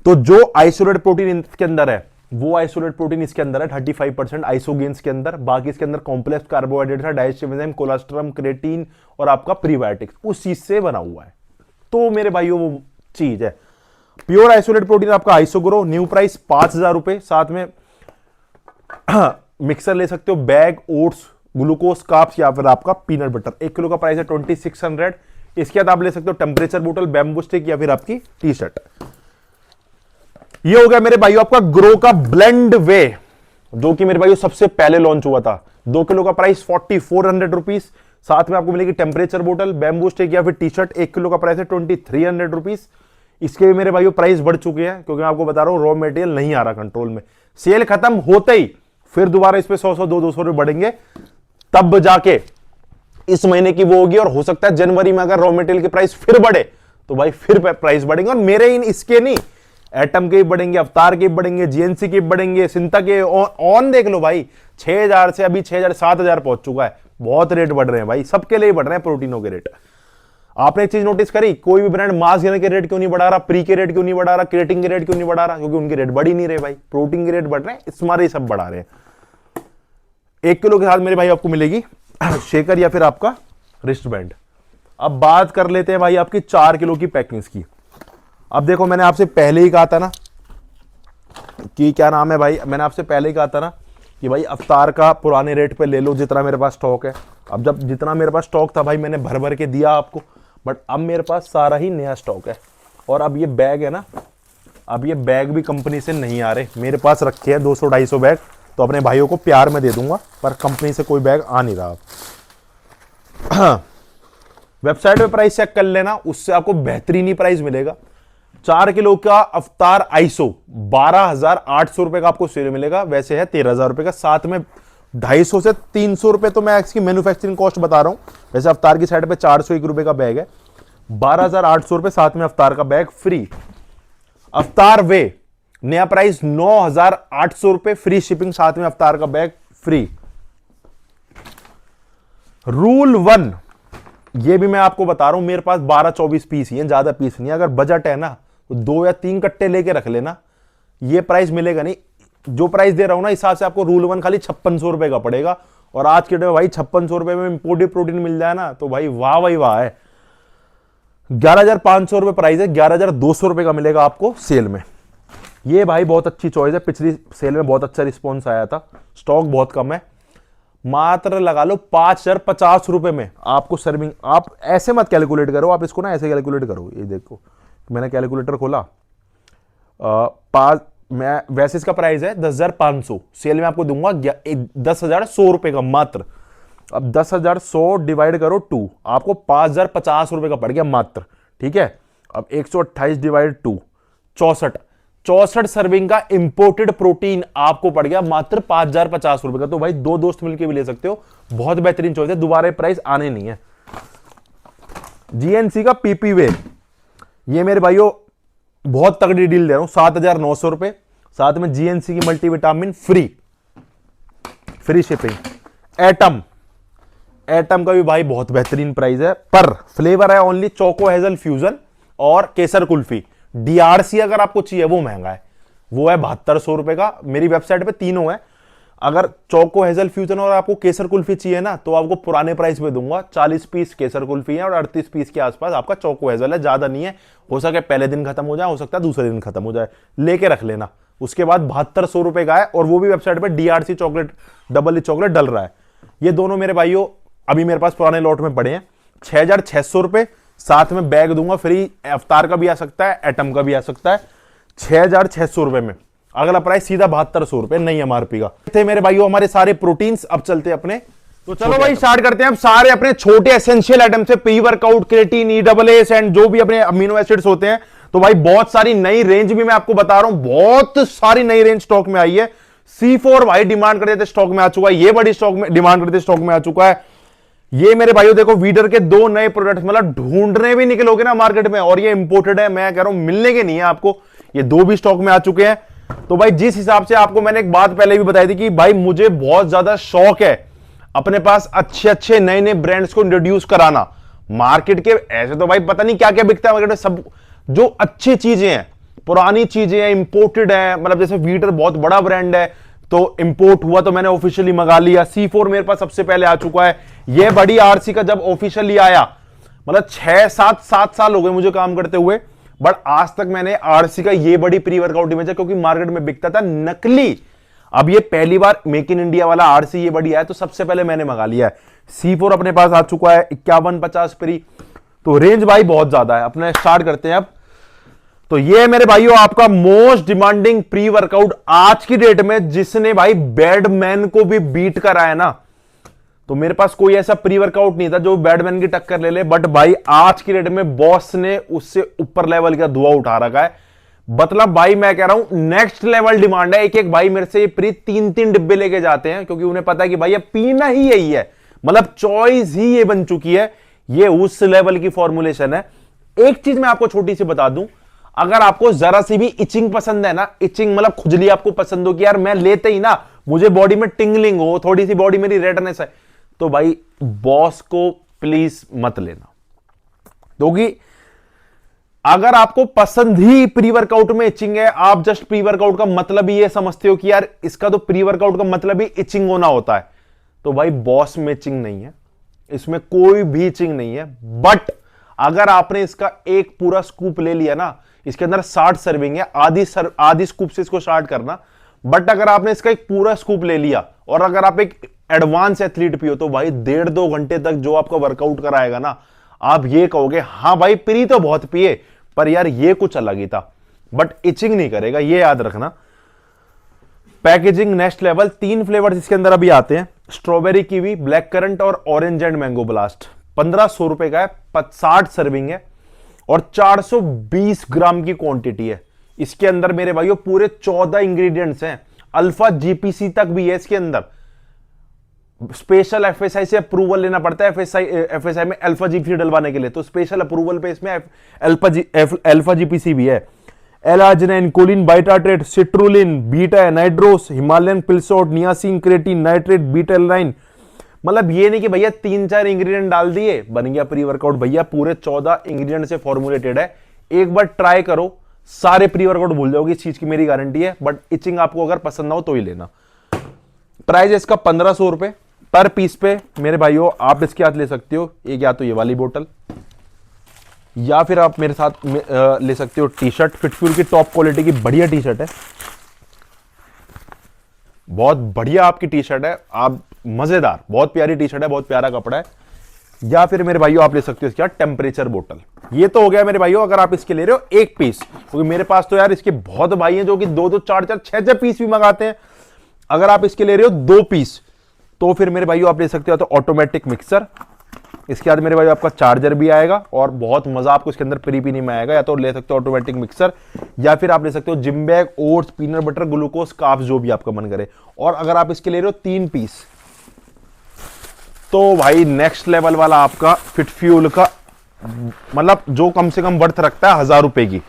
तो जो आइसोलेट प्रोटीन इसके अंदर है, वो आइसोलेट प्रोटीन इसके अंदर है 35% आइसोगेन्स के अंदर। बाकी इसके अंदर कॉम्प्लेक्स कार्बोहाइड्रेट है, डाइजेस्टिव एंजाइम, कोलेस्ट्रॉल, क्रेटीन और आपका प्रीबायोटिक्स उस चीज से बना हुआ है। तो मेरे भाइयों वो चीज है प्योर आइसोलेट प्रोटीन आपका आइसोग्रो, न्यू प्राइस 5000 रुपए। साथ में मिक्सर ले सकते हो, बैग, ओट्स, ग्लूकोज, कार्ब्स या फिर आपका पीनट बटर। 1 किलो का प्राइस है 2600। इसके बाद आप ले सकते हो टेम्परेचर बोतल, बैम्बू स्टिक या फिर आपकी टी शर्ट। ये हो गया मेरे भाइयों आपका ग्रो का ब्लेंड वे, जो कि मेरे भाइयों सबसे पहले लॉन्च हुआ था। 2 किलो का प्राइस 4400 रुपीज। साथ में आपको मिलेगी टेम्परेचर बोतल, बैम्बू स्टिक या फिर टी शर्ट। 1 किलो का प्राइस है 2300 रुपीज। इसके भी मेरे भाइयों प्राइस बढ़ चुके हैं, क्योंकि मैं आपको बता रहा हूं रॉ मटेरियल नहीं आ रहा कंट्रोल में। सेल खत्म होते ही फिर दोबारा इस पे 100-100, 200 रुपए बढ़ेंगे, तब जाके इस महीने की वो होगी। और हो सकता है जनवरी में अगर रॉ मटेरियल के प्राइस फिर बढ़े तो भाई फिर प्राइस बढ़ेंगे। और मेरे इन इसके नहीं, एटम के भी बढ़ेंगे, अवतार के भी बढ़ेंगे, जीएनसी के भी बढ़ेंगे, सिंथा के ऑन देख लो भाई, 6000 से अभी 6000 7000 पहुंच चुका है। बहुत रेट बढ़ रहे हैं भाई, सबके लिए बढ़ रहे हैं प्रोटीनों के रेट। आपने एक चीज नोटिस करी, कोई भी ब्रांड मास गेनर के रेट क्यों नहीं बढ़ा रहा, प्री के रेट क्यों नहीं बढ़ा रहा, क्रिएटिन के रेट क्यों नहीं बढ़ा रहा? क्योंकि उनके रेट बढ़ ही नहीं रहे भाई, प्रोटीन के रेट बढ़ रहे हैं, इस मारे सब बढ़ा रहे हैं। 1 किलो के साथ मेरे भाई आपको मिलेगी शेकर या फिर आपका रिस्ट बैंड। अब बात कर लेते हैं भाई आपकी 4 किलो की पैकिंग की। अब देखो मैंने आपसे पहले ही कहा था ना कि क्या नाम है भाई, मैंने आपसे पहले ही कहा था ना कि भाई अवतार का पुराने रेट पे ले लो जितना मेरे पास स्टॉक है। अब जब जितना मेरे पास स्टॉक था भाई मैंने भर भर के दिया आपको, बट अब मेरे पास सारा ही नया स्टॉक है। और अब ये बैग है ना, अब ये बैग भी कंपनी से नहीं आ रहे, मेरे पास रखे हैं 200-250 बैग, तो अपने भाइयों को प्यार में दे दूंगा, पर कंपनी से कोई बैग आ नहीं रहा। वेबसाइट पे प्राइस चेक कर लेना, उससे आपको बेहतरीन ही प्राइस मिलेगा। 4 किलो का अवतार आइसो 12,800 रुपए का आपको सेल मिलेगा, वैसे है 13,000 रुपए का। साथ में 250 से 300 रुपए तो मैं इसकी मैन्युफैक्चरिंग कॉस्ट बता रहा हूं, वैसे अवतार की साइड पे 401 रुपए का बैग है। 12,800 रुपए, साथ में अवतार का बैग फ्री। अवतार वे नया प्राइस 9,800 रुपए, फ्री शिपिंग, साथ में अवतार का बैग फ्री। रूल 1 ये भी मैं आपको बता रहा हूं, मेरे पास 12-24 पीस ही हैं, ज्यादा पीस नहीं है। अगर बजट है ना तो 2 या 3 कट्टे लेके रख लेना, ये प्राइस मिलेगा नहीं। जो प्राइस दे रहा हूं ना हिसाब से आपको रूल 1 खाली 5600 रुपए का पड़ेगा। और आज के डेट में भाई 5600 रुपए में इंपोर्टेड प्रोटीन मिल जाए ना तो भाई वाह भाई वाह है। 11,500 रुपए प्राइस है, 11,200 रुपए का मिलेगा आपको सेल में। ये भाई बहुत अच्छी चॉइस है, पिछली सेल में बहुत अच्छा रिस्पॉन्स आया था, स्टॉक बहुत कम है। मात्र लगा लो 5,050 रुपए में आपको सर्विंग। आप ऐसे मत कैलकुलेट करो, आप इसको ना ऐसे कैलकुलेट करो। ये देखो मैंने कैलकुलेटर खोला, मैं वैसे इसका प्राइस है 10,500, सेल में आपको दूंगा 10,100 रुपए का मात्र। अब 10,100 डिवाइड करो 2, आपको 5,050 रुपए का पड़ गया मात्र, ठीक है। अब 128 डिवाइड 2, 64 सर्विंग का इंपोर्टेड प्रोटीन आपको पड़ गया मात्र 5,050 रुपए का। तो भाई 2 दोस्त मिलकर भी ले सकते हो, बहुत बेहतरीन चॉइस है, दोबारा प्राइस आने नहीं है। जीएनसी का पीपी वे, ये मेरे भाइयों बहुत तगड़ी डील दे रहा हूं, 7,900 रुपए, साथ में जीएनसी की मल्टीविटामिन फ्री शिपिंग। एटम का भी भाई बहुत बेहतरीन प्राइस है, पर फ्लेवर है ओनली चोको हेजल फ्यूजन और केसर कुल्फी। डीआरसी अगर आपको चाहिए वो महंगा है, वो है 7,200 रुपए का। मेरी वेबसाइट पे तीनों है, अगर चोको हेजल फ्यूजन और आपको केसर कुल्फी चाहिए ना तो आपको पुराने प्राइस पे दूंगा। 40 पीस केसर कुल्फी है और 38 पीस के आसपास आपका चोको हेजल है, ज्यादा नहीं है। हो सके पहले दिन खत्म हो जाए, हो सकता है दूसरे दिन खत्म हो जाए, लेके रख लेना। उसके बाद 7,200 रुपए का है, और वो भी वेबसाइट पे डीआरसी चॉकलेट डबल चॉकलेट डल रहा है। ये दोनों मेरे भाइयों अभी मेरे पास पुराने लॉट में पड़े हैं, 6,600 रुपए, साथ में बैग दूंगा फ्री। अवतार का भी आ सकता है, एटम का भी आ सकता है, 6,600 रुपए में। अगला प्राइस सीधा 7,200 रुपए नई एमआरपी का। थे मेरे भाइयों हमारे सारे प्रोटीन्स। अब चलते अपने, तो चलो भाई स्टार्ट करते हैं अब सारे अपने छोटे एसेंशियल आइटम से। Pre workout, creatine, EWS and जो भी अपने अमीनो एसिड्स होते हैं। तो भाई बहुत सारी नई रेंज भी मैं आपको बता रहा हूं, बहुत सारी नई रेंज स्टॉक में आई है। C4 भाई डिमांड करते थे, स्टॉक में आ चुका है। ये बड़ी स्टॉक में डिमांड करते स्टॉक में आ चुका है। ये मेरे भाइयों देखो वीडर के 2 नए प्रोडक्ट्स, मतलब ढूंढने भी निकलोगे ना मार्केट में, और ये इंपोर्टेड है, मैं कह रहा हूं मिलने के नहीं है आपको। ये 2 भी स्टॉक में आ चुके हैं। तो भाई जिस हिसाब से आपको मैंने एक बात पहले भी बताई थी कि भाई मुझे बहुत ज्यादा शौक है अपने पास अच्छे नए नए ब्रांड्स को इंट्रोड्यूस कराना मार्केट के। ऐसे तो भाई पता नहीं क्या क्या बिकता है मार्केट में, सब जो अच्छी चीजें हैं, पुरानी चीजें हैं, इंपोर्टेड है। मतलब जैसे वीडर बहुत बड़ा ब्रांड है, तो इंपोर्ट हुआ तो मैंने ऑफिशियली मंगा लिया। C4 मेरे पास सबसे पहले आ चुका है। ये बड़ी आरसी का जब ऑफिशियली आया, मतलब 6-7 साल हो गए मुझे काम करते हुए, बट आज तक मैंने आरसी का ये बड़ी प्री वर्कआउट इमेज है, क्योंकि मार्केट में बिकता था नकली। अब ये पहली बार मेक इन इंडिया वाला आरसी ये बड़ी आया, तो सबसे पहले मैंने मंगा लिया है। C4 अपने पास आ चुका है 51-50 प्री, तो रेंज भाई बहुत ज्यादा है। अपने स्टार्ट करते हैं अब। तो ये मेरे भाइयों आपका मोस्ट डिमांडिंग प्री वर्कआउट आज की डेट में, जिसने भाई बैडमैन को भी बीट कराया ना। तो मेरे पास कोई ऐसा प्री वर्कआउट नहीं था जो बैडमैन की टक्कर ले ले, बट भाई आज की डेट में बॉस ने उससे ऊपर लेवल का धुआं उठा रखा है। मतलब भाई मैं कह रहा हूं नेक्स्ट लेवल डिमांड है। एक भाई मेरे से ये प्री 3-3 डिब्बे लेके जाते हैं, क्योंकि उन्हें पता है कि भाई ये पीना ही यही है, मतलब चॉइस ही ये बन चुकी है। ये उस लेवल की फॉर्मुलेशन है। एक चीज मैं आपको छोटी सी बता दूं, अगर आपको जरा सी भी इचिंग पसंद है ना, इचिंग मतलब खुजली आपको पसंद हो कि यार मैं लेते ही ना मुझे बॉडी में टिंगलिंग हो, थोड़ी सी बॉडी मेरी रेडनेस है, तो भाई बॉस को प्लीज मत लेना। क्योंकि अगर आपको पसंद ही प्री वर्कआउट में इचिंग है, आप जस्ट प्री वर्कआउट का मतलब ही ये समझते हो कि यार इसका तो प्री वर्कआउट का मतलब ही इचिंग होना होता है, तो भाई बॉस में इचिंग नहीं है, इसमें कोई भी इचिंग नहीं है। बट अगर आपने इसका एक पूरा स्कूप ले लिया ना, इसके अंदर 60 सर्विंग है, आधी स्कूप से इसको स्टार्ट करना। बट अगर आपने इसका एक पूरा स्कूप ले लिया और अगर आप एक एडवांस एथलीट पियो तो भाई 1.5-2 घंटे तक जो आपका वर्कआउट कराएगा ना, आप ये कहोगे हाँ भाई पी तो बहुत पिए, पर यार ये कुछ अलग ही था, बट इचिंग नहीं करेगा, ये याद रखना। Packaging next level. 3 फ्लेवर्स इसके अंदर अभी आते हैं, स्ट्रॉबेरी कीवी, ब्लैक करंट और ऑरेंज एंड मैंगो ब्लास्ट। 1500 रुपए का है, 60 सर्विंग है और 420 ग्राम की क्वांटिटी है। इसके अंदर मेरे भाइयों पूरे 14 इंग्रेडिएंट्स हैं, अल्फा जीपीसी तक भी है इसके अंदर। स्पेशल एफएसआई से अप्रूवल लेना पड़ता है एफएसआई में अल्फा जीपीसी डलवाने के लिए, तो स्पेशल अप्रूवल पे इसमें अल्फा जीपीसी भी है। L arginine, choline, bitartrate, citrulline, beta anhydrous, Himalayan पिलसोट, niacin, creatine, nitrate, beta alanine. मतलब ये नहीं कि भैया 3-4 इंग्रेडिएंट डाल दिए बन गया प्री वर्कआउट, भैया पूरे 14 इंग्रेडिएंट से फॉर्मुलेटेड है। एक बार ट्राई करो, सारे प्री वर्कआउट भूल जाओगे, इस चीज की मेरी गारंटी है। बट इचिंग आपको अगर पसंद ना हो तो ही लेना। प्राइस इसका 1500 रुपए पर पीस पे मेरे भाइयों। आप इसके साथ ले सकते हो एक, या तो ये वाली बोतल, या फिर आप मेरे साथ ले सकते हो टी शर्ट। फिटफ्यूल की टॉप क्वालिटी की बढ़िया टी शर्ट है, बहुत बढ़िया आपकी टी शर्ट है, आप मजेदार, बहुत प्यारी टी शर्ट है, बहुत प्यारा कपड़ा है। या फिर मेरे भाइयों आप ले सकते हो इसके बाद टेम्परेचर बोतल। ये तो हो गया मेरे भाइयों अगर आप इसके ले रहे हो एक पीस, क्योंकि मेरे पास तो यार इसके बहुत भाई हैं जो कि 2-2, 4-4, 6-6 पीस भी मंगाते हैं। अगर आप इसके ले रहे हो 2 पीस तो फिर मेरे भाइयों आप ले सकते हो तो ऑटोमेटिक मिक्सर। इसके बाद मेरे भाई आपका चार्जर भी आएगा और बहुत मजा आपको इसके अंदर फ्री पीने में आएगा। या तो ले सकते हो ऑटोमेटिक मिक्सर, या फिर आप ले सकते हो gym bag, oats, peanut butter, glucose, carbs, जो भी आपका मन करे। और अगर आप इसके ले रहे हो 3 पीस तो भाई नेक्स्ट लेवल वाला आपका फिटफ्यूल का, मतलब जो कम से कम वर्थ रखता है 1000 रुपए की,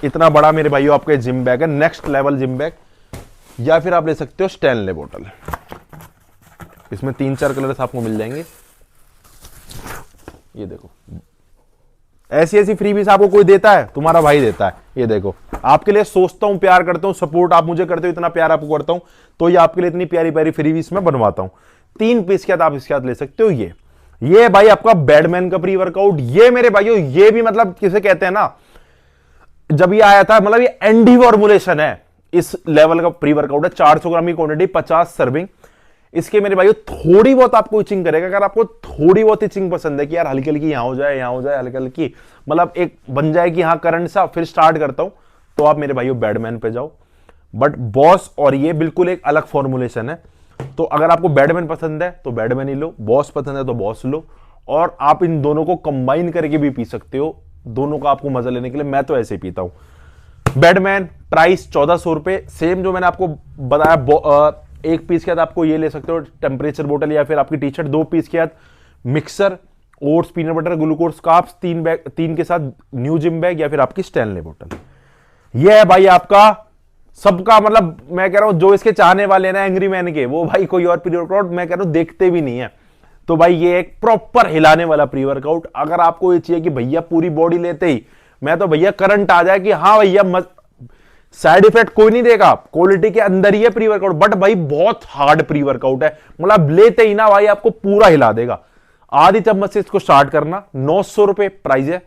इतना बड़ा मेरे भाइयों आपका जिम बैग है, नेक्स्ट लेवल जिम बैग। या फिर आप ले सकते हो स्टैनले बोतल, इसमें 3-4 कलर्स आपको मिल जाएंगे। ये देखो, ऐसी ऐसी फ्रीबीज आपको कोई देता है, तुम्हारा भाई देता है। ये देखो, आपके लिए सोचता हूं, प्यार करता हूं, सपोर्ट आप मुझे करते हो, इतना प्यार आपको करता हूं, तो ये आपके लिए इतनी प्यारी प्यारी फ्रीबीज मैं बनवाता हूं। 3 पीस के साथ आप इसके साथ ले सकते हो। ये भाई आपका बैडमैन का प्री वर्कआउट। ये मेरे भाइयों ये भी मतलब किसे कहते हैं ना, जब ये आया था मतलब ये एनडी फॉर्मुलेशन है, इस लेवल का प्री वर्कआउट है। 400 ग्राम की क्वांटिटी, 50 सर्विंग। इसके मेरे भाइयों थोड़ी बहुत आपको इचिंग करेगा। अगर आपको थोड़ी बहुत इचिंग पसंद है कि यार हल्की हल्की यहां हो जाए, यहां हो जाए, हल्की हल्की, मतलब एक बन जाए कि हाँ करंट सा, फिर स्टार्ट करता हूं, तो आप मेरे भाइयों बैडमैन पे जाओ। बट बॉस और ये बिल्कुल एक अलग फॉर्मुलेशन है। तो अगर आपको बैडमैन पसंद है तो बैडमैन ही लो, बॉस पसंद है तो बॉस लो, और आप इन दोनों को कंबाइन करके भी पी सकते हो, दोनों का आपको मजा लेने के लिए। मैं तो ऐसे ही पीता हूं। बैडमैन प्राइस 1400 रुपए, सेम जो मैंने आपको बताया। 1 पीस के साथ आपको ये ले सकते हो टेम्परेचर बोतल, या फिर आपकी टी शर्ट। 2 पीस के साथ mixer, oats, peanut butter, glucose, carbs. 3 के साथ न्यू जिम बैग, या फिर आपकी स्टैनले बोतल। ये है भाई आपका सबका, मतलब मैं कह रहा हूं जो इसके चाहने वाले ना एंग्री मैन के, वो भाई कोई और प्री वर्कआउट मैं कह रहा हूं देखते भी नहीं है। तो भाई ये एक प्रॉपर हिलाने वाला प्री वर्कआउट। अगर आपको ये चाहिए कि भैया पूरी बॉडी लेते ही मैं तो भैया करंट आ जाए कि हाँ भैया, साइड इफेक्ट कोई नहीं देगा, क्वालिटी के अंदर ही है प्री वर्कआउट, बट भाई बहुत हार्ड प्री वर्कआउट है। मतलब लेते ही ना भाई आपको पूरा हिला देगा। आधी चम्मच से इसको स्टार्ट करना। 900 रुपए प्राइस है।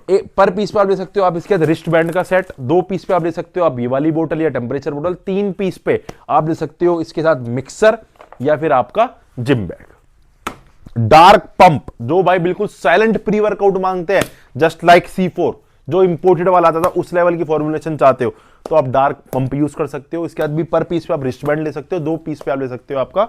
पर पीस पे आप ले सकते हो आप इसके बाद रिस्ट बैंड का सेट। 2 पीस पे आप ले सकते हो आप ये वाली बोतल या टेम्परेचर बोतल। 3 पीस पे आप ले सकते हो इसके साथ मिक्सर, या फिर आपका जिम बैग। डार्क पंप, जो भाई बिल्कुल साइलेंट प्री वर्कआउट मांगते हैं, जस्ट लाइक C4 जो इंपोर्टेड वाला आता था, उस लेवल की फॉर्मुलेशन चाहते हो तो आप डार्क पंप यूज कर सकते हो। इसके बाद भी पर पीस पे आप रिस्ट बैंड ले सकते हो। 2 पीस पे आप ले सकते हो आपका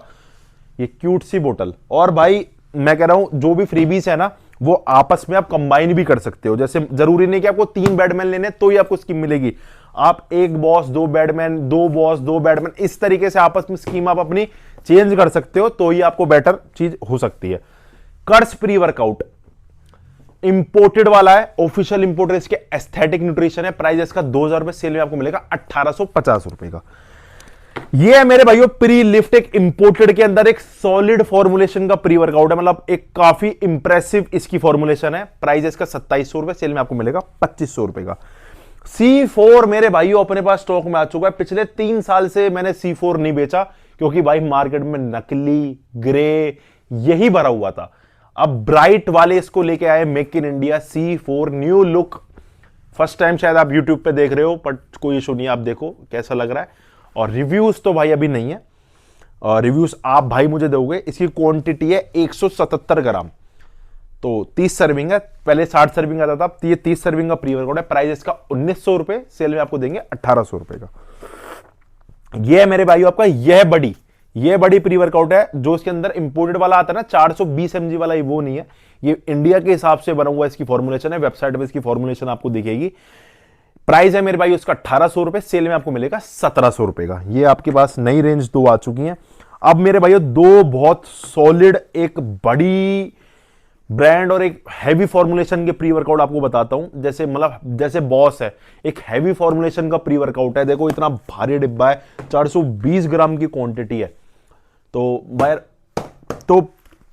ये क्यूट सी बोतल। और भाई मैं कह रहा हूं जो भी फ्रीबीज है ना, वो आपस में आप कंबाइन भी कर सकते हो। जैसे जरूरी नहीं कि आपको 3 बैडमैन लेने तो ही आपको स्कीम मिलेगी। आप 1 बॉस 2 बैडमैन, 2 बॉस 2 बैडमैन, इस तरीके से आपस में स्कीम आप अपनी चेंज कर सकते हो, तो ही आपको बेटर चीज हो सकती है। कर्स प्री वर्कआउट इंपोर्टेड वाला है, ऑफिशियल इंपोर्टर इसके एस्थेटिक न्यूट्रिशन है। प्राइस इसका 2000 रुपए, सेल में आपको मिलेगा 1850 रुपए का। ये है मेरे भाइयों प्री लिफ्ट, एक इंपोर्टेड के अंदर एक सॉलिड फॉर्मुलेशन का प्री वर्कआउट है, मतलब एक काफी इंप्रेसिव इसकी फॉर्मुलेशन है। प्राइस इसका 2700 रुपए, सेल में आपको मिलेगा 2500 रुपए का। C4 मेरे भाइयों अपने पास स्टॉक में आ चुका है। पिछले 3 साल से मैंने C4 नहीं बेचा, क्योंकि भाई मार्केट में नकली, ग्रे यही भरा हुआ था। अब ब्राइट वाले इसको लेके आए, make in India C4 new look. First time शायद आप यूट्यूब पे देख रहे हो, बट कोई इशू नहीं है, आप देखो कैसा लग रहा है। और रिव्यूज तो भाई अभी नहीं है, रिव्यूज आप भाई मुझे दोगे। इसकी क्वांटिटी है 177 ग्राम, तो 30 सर्विंग है। पहले 60 सर्विंग आता था, अब ये 30 सर्विंग का प्री वर्कआउट है। प्राइस इसका 1900 रुपए, सेल में आपको देंगे 1800 रुपए का। ये है मेरे भाइयों आपका यह बड़ी प्री वर्कआउट है। जो इसके अंदर इंपोर्टेड वाला आता है ना 420 mg वाला, ये वो नहीं है, ये इंडिया के हिसाब से बना हुआ इसकी फॉर्मुलेशन है। वेबसाइट पे इसकी फॉर्मुलेशन आपको दिखेगी। प्राइस है मेरे भाई उसका 1800 रुपए, सेल में आपको मिलेगा 1700 रुपए का। ये आपके पास नई रेंज दो आ चुकी हैं। अब मेरे भाइयों दो बहुत सॉलिड, एक बड़ी ब्रांड और एक हैवी फॉर्मुलेशन के प्री वर्कआउट आपको बताता हूं। जैसे बॉस है, एक हैवी फॉर्मुलेशन का प्री वर्कआउट है। देखो इतना भारी डिब्बा है, 420 ग्राम की क्वांटिटी है। तो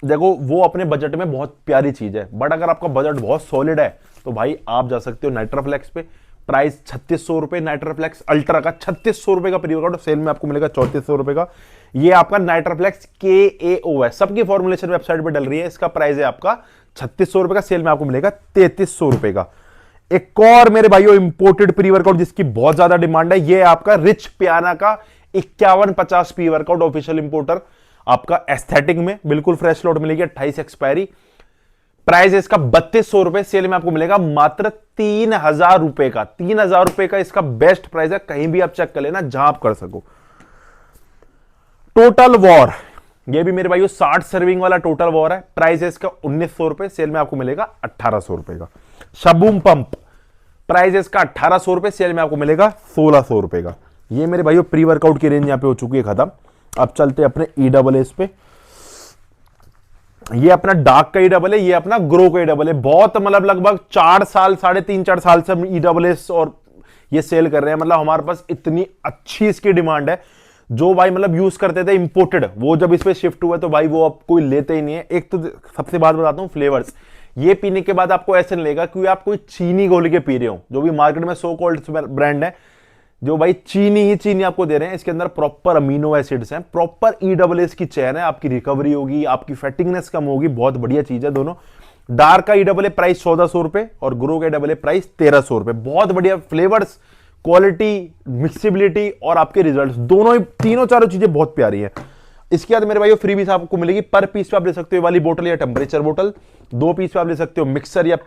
देखो वो अपने बजट में बहुत प्यारी चीज है। बट अगर आपका बजट बहुत सॉलिड है तो भाई आप जा सकते हो नाइट्राफ्लेक्स पे। प्राइस 3600 रुपए, नाइट्राफ्लेक्स अल्ट्रा का 3600 रुपए का प्री वर्कआउट, सेल में आपको मिलेगा 3400 रुपए का। ये आपका नाइट्राफ्लेक्स KAO है, सबकी फॉर्मुलेशन वेबसाइट पे डल रही है। इसका प्राइस है आपका 3600 रुपए का, सेल में आपको मिलेगा 3300 रुपए का। एक और मेरे भाइयों इंपोर्टेड प्री वर्कआउट जिसकी बहुत ज्यादा डिमांड है, ये आपका रिच पियाना का 5150 प्री वर्कआउट, ऑफिशियल इंपोर्टर आपका एस्थेटिक में, बिल्कुल फ्रेश लॉट मिलेगी, 28 एक्सपायरी। प्राइस इसका 3200 रुपए, सेल में आपको मिलेगा मात्र 3000 रुपए का। 3000 रुपए का इसका बेस्ट प्राइस है, कहीं भी आप चेक कर लेना जहां आप कर सको। टोटल वॉर, ये भी मेरे भाइयों 60 सर्विंग वाला टोटल वॉर है। प्राइस है इसका 1900 रुपए, सेल में आपको मिलेगा 1800 रुपए का। शबूम पंप, प्राइस है इसका 1800 रुपए, सेल में आपको मिलेगा 1600 रुपए का। ये मेरे भाइयों प्री वर्कआउट की रेंज यहां पे हो चुकी है खत्म। अब चलते अपने EAAS पे। ये अपना डार्क का EAA है, ये अपना ग्रो का EAA है। बहुत मतलब लगभग 4 साल, 3.5-4 साल से हम EAAS और ये सेल कर रहे हैं। मतलब हमारे पास इतनी अच्छी इसकी डिमांड है। जो भाई मतलब यूज करते थे इंपोर्टेड, वो जब इस पे शिफ्ट हुआ तो भाई वो अब कोई लेते ही नहीं है। एक तो सबसे बात बताता हूं, फ्लेवर्स। ये पीने के बाद आपको ऐसे नहीं लगेगा कि आप कोई चीनी घोल के पी रहे हो। जो भी मार्केट में सो कॉल्ड ब्रांड है जो भाई चीनी ही चीनी आपको दे रहे हैं, इसके अंदर प्रॉपर अमीनो एसिड्स हैं, प्रॉपर EAAS की चैन है। आपकी रिकवरी होगी, आपकी फैटिंगनेस कम होगी, बहुत बढ़िया चीज है दोनों। डार्क का EAA प्राइस 1400 रुपए और ग्रो का EAA प्राइस 1300 रुपए। बहुत बढ़िया फ्लेवर्स, क्वालिटी, मिक्सिबिलिटी और आपके रिजल्ट्स दोनों ही, तीनों चारों चीजें बहुत प्यारी है। इसके बाद मेरे भाइयों फ्री पीस आपको मिलेगी। पर पीस पे आप ले सकते हो वाली बोतल या टेम्परेचर बोतल, 2 पीस पे आप ले सकते हो मिक्सर या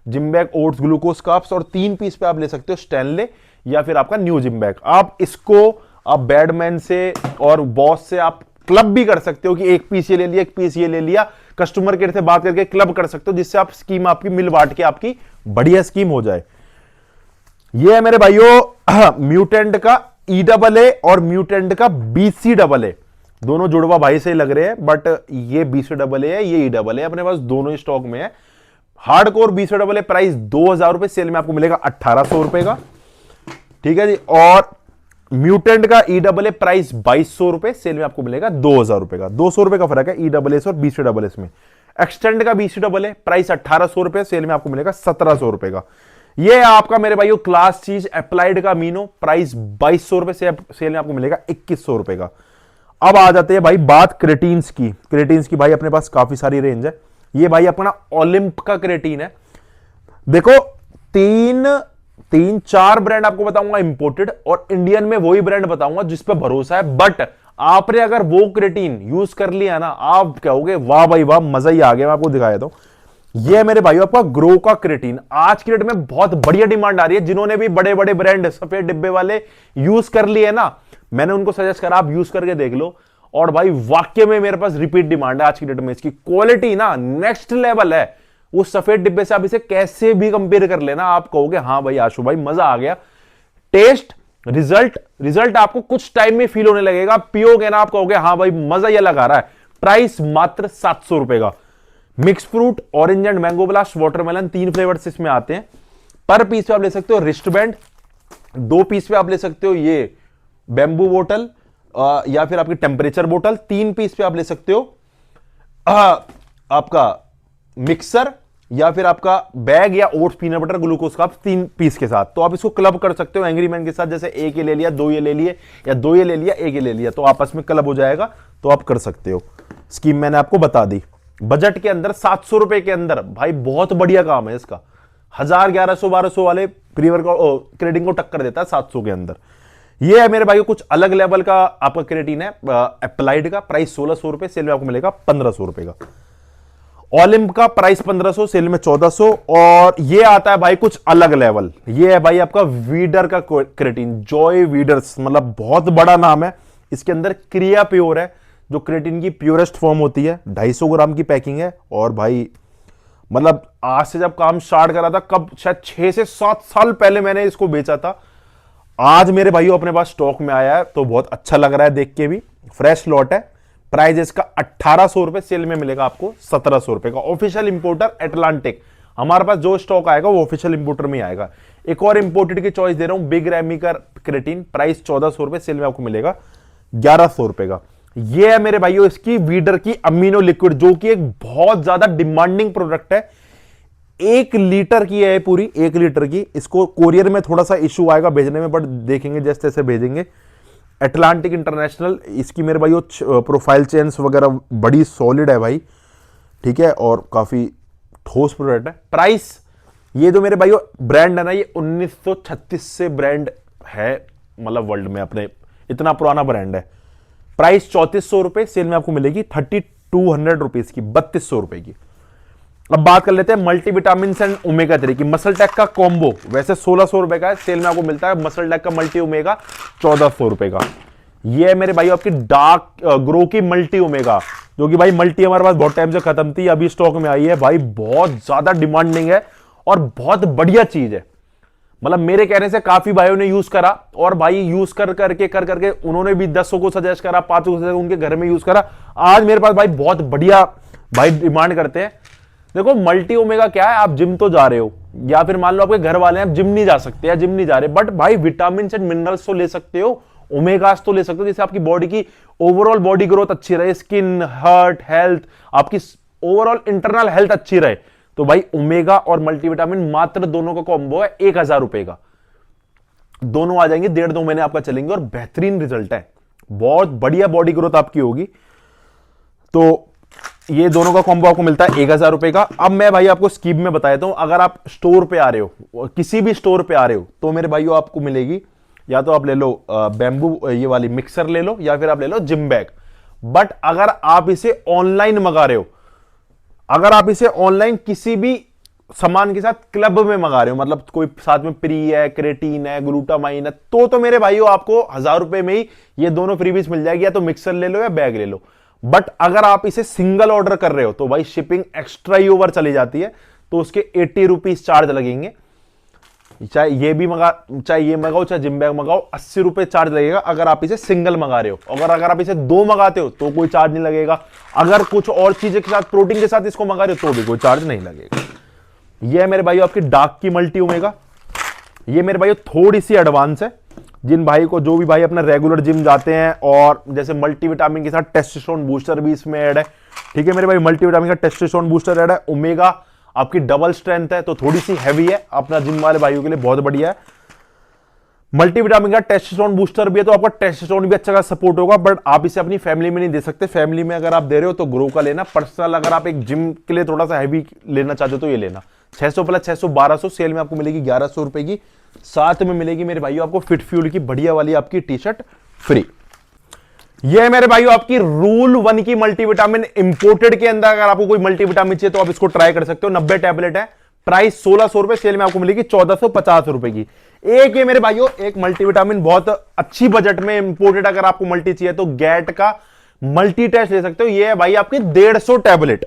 gym bag, oats, glucose cups, और 3 पीस पे आप ले सकते हो स्टैनले या फिर आपका न्यू जिम बैग। आप इसको आप बैडमैन से और बॉस से आप क्लब भी कर सकते हो कि एक पीस ये ले लिया, एक पीस ये ले लिया। कस्टमर केयर से बात करके क्लब कर सकते हो, जिससे आप स्कीम आपकी मिल बांट के आपकी बढ़िया स्कीम हो जाए। ये है मेरे भाइयों म्यूटेंट का EAA और म्यूटेंट का BCAA, दोनों जुड़वा भाई से ही लग रहे हैं, बट ये BCAA है, ये EAA है, अपने पास दोनों ही स्टॉक में है। हार्डकोर BCAA प्राइस 2000 रुपए, सेल में आपको मिलेगा 1800 रुपए का। ठीक है जी। और म्यूटेंट का EAA प्राइस 2200 रुपए, सेल में आपको मिलेगा 2000 रुपए का। 200 रुपए का फर्क है EAAS और BCAAS में। एक्सटेंड का BCAA प्राइस 1800 रुपए, सेल में आपको मिलेगा 1700 रुपए का। ये आपका मेरे भाइयों क्लास चीज अप्लाइड का मीनो, प्राइस 2200 रुपए, सेल में आपको मिलेगा 2100 रुपए का। अब आ जाते हैं भाई बात क्रेटीन्स की। क्रेटीन्स की भाई अपने पास काफी सारी रेंज है। ये भाई अपना ओलिंप का क्रेटीन है। देखो 3-4 ब्रांड आपको बताऊंगा इंपोर्टेड, और इंडियन में वही ब्रांड बताऊंगा जिस पे भरोसा है। बट आपने अगर वो क्रेटीन यूज कर लिया ना, आप कहोगे वाह भाई वाह, मजा ही आ गया। मैं आपको दिखाया था, ये मेरे भाइयों आपका ग्रो का क्रेटीन आज की डेट में बहुत बढ़िया डिमांड आ रही है। जिन्होंने भी बड़े बड़े ब्रांड सफेद डिब्बे वाले यूज कर लिए ना, मैंने उनको सजेस्ट करा आप यूज करके देख लो। और भाई वाकई में मेरे पास रिपीट डिमांड है आज की डेट में। इसकी क्वालिटी ना नेक्स्ट लेवल है। उस सफेद डिब्बे से आप इसे कैसे भी कंपेयर कर लेना, आप कहोगे हाँ भाई आशु भाई मजा आ गया। टेस्ट, रिजल्ट आपको कुछ टाइम में फील होने लगेगा। पियोगे ना, आप कहोगे हाँ भाई मजा ये लगा रहा है। प्राइस मात्र 700 रुपए का। Mix fruit, orange and mango blast, watermelon, 3 flavours इसमें आते हैं। पर पीस पे आप ले सकते हो रिस्ट बैंड, 2 पीस पे आप ले सकते हो ये बैम्बू बोतल या फिर आपकी टेम्परेचर बोतल, 3 पीस पे आप ले सकते हो आपका मिक्सर या फिर आपका बैग या ओट्स पीनट बटर ग्लूकोज का 3 पीस के साथ। तो आप इसको क्लब कर सकते हो एंग्री मैन के साथ। जैसे एक ये ले लिया, 2 ये ले लिए, या 2 ये ले लिया, एक ये ले लिया, तो आपस में क्लब हो जाएगा। तो आप कर सकते हो। स्कीम मैंने आपको बता दी। बजट के अंदर 700 रुपए के अंदर भाई बहुत बढ़िया काम है इसका। 1000, 1100, 1200 वाले प्री वर्कआउट क्रेडिंग को टक्कर देता है 700 के अंदर। ये है मेरे भाई कुछ अलग लेवल का आपका क्रिएटिन है। अप्लाइड का प्राइस 1600 रुपए, सेल में आपको मिलेगा 1500 रुपए का। ओलिम्प का प्राइस 1500, सेल में 1400। और ये आता है भाई कुछ अलग लेवल, ये है भाई आपका वीडर का क्रिएटिन, जॉय वीडर्स, मतलब बहुत बड़ा नाम है। इसके अंदर क्रिया प्योर है, जो क्रिएटिन की प्योरेस्ट फॉर्म होती है। 250 ग्राम की पैकिंग है। और भाई मतलब आज से जब काम स्टार्ट करा था, कब शायद 6 से 7 साल पहले मैंने इसको बेचा था, आज मेरे भाइयों अपने पास स्टॉक में आया है, तो बहुत अच्छा लग रहा है देख के भी। फ्रेश लॉट है। प्राइस इसका 1800 रुपए, सेल में मिलेगा आपको 1700 रुपए का। ऑफिशियल इंपोर्टर एटलांटिक, हमारे पास जो स्टॉक आएगा वो ऑफिशियल इंपोर्टर में ही आएगा। एक और इंपोर्टेड की चॉइस दे रहा हूं, बिग रैमी का क्रिएटिन, प्राइस 1400 रुपए, सेल में आपको मिलेगा 1100 रुपए का। ये है मेरे भाइयों इसकी वीडर की अमीनो लिक्विड, जो कि एक बहुत ज्यादा डिमांडिंग प्रोडक्ट है। 1 लीटर की है पूरी, 1 लीटर की। इसको कोरियर में थोड़ा सा इशू आएगा भेजने में, बट देखेंगे जैसे तैसे भेजेंगे। एटलांटिक इंटरनेशनल, इसकी मेरे भाइयों प्रोफाइल चेन्स वगैरह बड़ी सॉलिड है भाई, ठीक है, और काफी ठोस प्रोडक्ट है। प्राइस, ये जो मेरे भाइयों ब्रांड है ना, ये 1936 से ब्रांड है, मतलब वर्ल्ड में अपने, इतना पुराना ब्रांड है। प्राइस 3400 रुपए, सेल में आपको मिलेगी 3200 रुपीज की, 3200 रुपए की। अब बात कर लेते हैं मल्टीविटामिन एंड ओमेगा 3 की। मसल टेक का कॉम्बो वैसे 1600 रुपए का है, सेल में आपको मिलता है मसल टेक का मल्टी ओमेगा 1400 रुपए का। ये है मेरे भाई आपकी डार्क ग्रो की मल्टी ओमेगा, जो कि भाई मल्टी हमारे पास बहुत टाइम से खत्म थी, अभी स्टॉक में आई है भाई। बहुत ज्यादा डिमांडिंग है और बहुत बढ़िया चीज है। मतलब मेरे कहने से काफी भाइयों ने यूज करा, और भाई यूज कर करके उन्होंने भी 10 को सजेस्ट करा, 5 को सजेस्ट, उनके घर में यूज करा। आज मेरे पास भाई बहुत बढ़िया भाई डिमांड करते हैं। देखो मल्टी ओमेगा क्या है, आप जिम तो जा रहे हो, या फिर मान लो आपके घर वाले हैं, आप जिम नहीं जा सकते या जिम नहीं जा रहे, बट भाई विटामिन एंड मिनरल्स तो ले सकते हो, ओमेगास तो ले सकते हो, जिससे आपकी बॉडी की ओवरऑल बॉडी ग्रोथ अच्छी रहे, स्किन, हार्ट हेल्थ, आपकी ओवरऑल इंटरनल हेल्थ अच्छी रहे। तो भाई ओमेगा और मल्टीविटामिन मात्र दोनों का कॉम्बो है 1000 रुपए का। दोनों आ जाएंगे, 1.5-2 महीने आपका चलेंगे और बेहतरीन रिजल्ट है, बहुत बढ़िया बॉडी ग्रोथ आपकी होगी। तो ये दोनों का कॉम्बो आपको मिलता है 1000 रुपए का। अब मैं भाई आपको स्कीम में बता देता हूं, अगर आप स्टोर पे आ रहे हो, किसी भी स्टोर पे आ रहे हो, तो मेरे भाइयों आपको मिलेगी, या तो आप ले लो बैम्बू ये वाली मिक्सर ले लो, या फिर आप ले लो जिम बैग। बट अगर आप इसे ऑनलाइन मंगा रहे हो, अगर आप इसे ऑनलाइन किसी भी सामान के साथ क्लब में मंगा रहे हो, मतलब कोई साथ में प्री है, क्रेटीन है, ग्लूटामाइन है, तो मेरे भाइयों आपको 1000 रुपए में ही ये दोनों फ्रीबीज मिल जाएगी, या तो मिक्सर ले लो या बैग ले लो। बट अगर आप इसे सिंगल ऑर्डर कर रहे हो, तो भाई शिपिंग एक्स्ट्रा ही ओवर चली जाती है, तो उसके 80 रुपीज चार्ज लगेंगे। चाहे ये भी चाहे ये मंगाओ, चाहे जिम बैग मंगाओ, 80 रुपए चार्ज लगेगा अगर आप इसे सिंगल मंगा रहे हो। अगर आप इसे 2 मंगाते हो तो कोई चार्ज नहीं लगेगा। अगर कुछ और चीजें के साथ, प्रोटीन के साथ इसको मंगा रहे हो, तो भी कोई चार्ज नहीं लगेगा। ये है मेरे भाइयों आपकी डार्क की मल्टी ओमेगा। ये मेरे भाइयों थोड़ी सी एडवांस है, जिन भाई को, जो भी भाई अपना रेगुलर जिम जाते हैं, और जैसे मल्टीविटामिन के साथ टेस्टोस्टेरोन बूस्टर भी इसमें ऐड है, ठीक है मेरे भाई, मल्टीविटामिन का टेस्टोस्टेरोन बूस्टर ऐड है। ओमेगा आपकी डबल स्ट्रेंथ है, तो थोड़ी सी हैवी है, अपना जिम वाले भाइयों के लिए बहुत बढ़िया है। मल्टीविटामिन का टेस्टोस्टेरोन बूस्टर भी है, तो आपका टेस्टोस्टेरोन भी अच्छा खासा सपोर्ट होगा। बट आप इसे अपनी फैमिली में नहीं दे सकते, फैमिली में अगर आप दे रहे हो तो ग्रो का लेना। पर्सनल अगर आप एक जिम के लिए थोड़ा सा हैवी लेना चाहते हो तो ये लेना। 600 प्लस 600 1200, सेल में आपको मिलेगी 1100 रुपए की। साथ में मिलेगी मेरे भाइयों आपको फिट फ्यूल की बढ़िया वाली आपकी टी शर्ट फ्री। ये है मेरे भाइयों आपकी रूल 1 की मल्टीविटामिन इंपोर्टेड के अंदर। अगर आपको कोई मल्टीविटामिन चाहिए तो आप इसको ट्राई कर सकते हो। 90 टैबलेट है, प्राइस 1600 रुपए, सेल में आपको मिलेगी 1450 रुपए की। एक ये मेरे भाइयों एक मल्टीविटामिन बहुत अच्छी बजट में इंपोर्टेड, अगर आपको मल्टी चाहिए तो गैट का मल्टी टेस्ट ले सकते हो। ये है भाई आपकी 150 टैबलेट,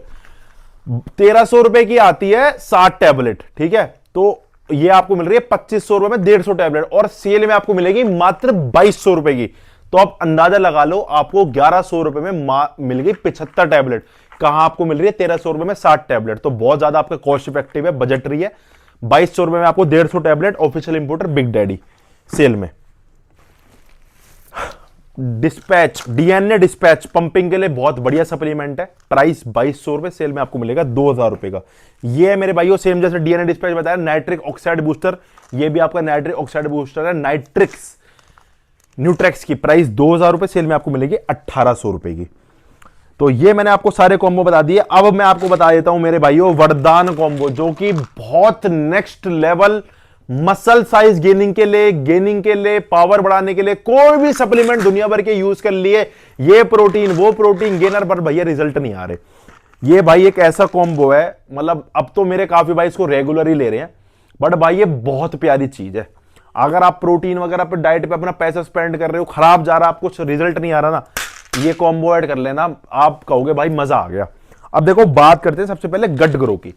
1300 रुपए की आती है 60 टैबलेट, ठीक है। तो ये आपको मिल रही है 2500 रुपए में 150 टैबलेट, और सेल में आपको मिलेगी मात्र 2200 रुपए की। तो आप अंदाजा लगा लो, आपको 1100 रुपए में मिल गई 75 टैबलेट। कहां आपको मिल रही है 1300 रुपए में 60 टैबलेट, तो बहुत ज्यादा आपका कॉस्ट इफेक्टिव है, बजटरी है। 2200 रुपए में आपको 150 tablet, official importer Big Daddy, sale में। डिस्पैच, डीएनए डिस्पैच पंपिंग के लिए बहुत बढ़िया सप्लीमेंट है, प्राइस 2200 रुपए, सेल में आपको मिलेगा 2000 रुपए का। ये है मेरे भाइयों सेम जैसे डीएनए डिस्पैच बताया, नाइट्रिक ऑक्साइड बूस्टर, ये भी आपका नाइट्रिक ऑक्साइड बूस्टर है, नाइट्रिक्स न्यूट्रेक्स की, प्राइस 2000 रुपए, सेल में आपको मिलेगी 1800 रुपए की। तो ये मैंने आपको सारे कॉम्बो बता दिए। अब मैं आपको बता देता हूं मेरे भाइयों वरदान कॉम्बो, जो कि बहुत next level muscle size gaining के लिए, पावर बढ़ाने के लिए, कोई भी सप्लीमेंट दुनिया भर के यूज कर लिए, ये प्रोटीन वो प्रोटीन गेनर, पर भैया रिजल्ट नहीं आ रहे। ये भाई एक ऐसा कॉम्बो है, मतलब अब तो मेरे काफी भाई इसको रेगुलर ही ले रहे हैं, बट भाई ये बहुत प्यारी चीज है। अगर आप प्रोटीन वगैरह पे डाइट पे अपना पैसा स्पेंड कर रहे हो, खराब जा रहा है, आपको रिजल्ट नहीं आ रहा ना, ये कॉम्बो ऐड कर लेना, आप कहोगे भाई मजा आ गया। अब देखो बात करते हैं सबसे पहले गट ग्रो की।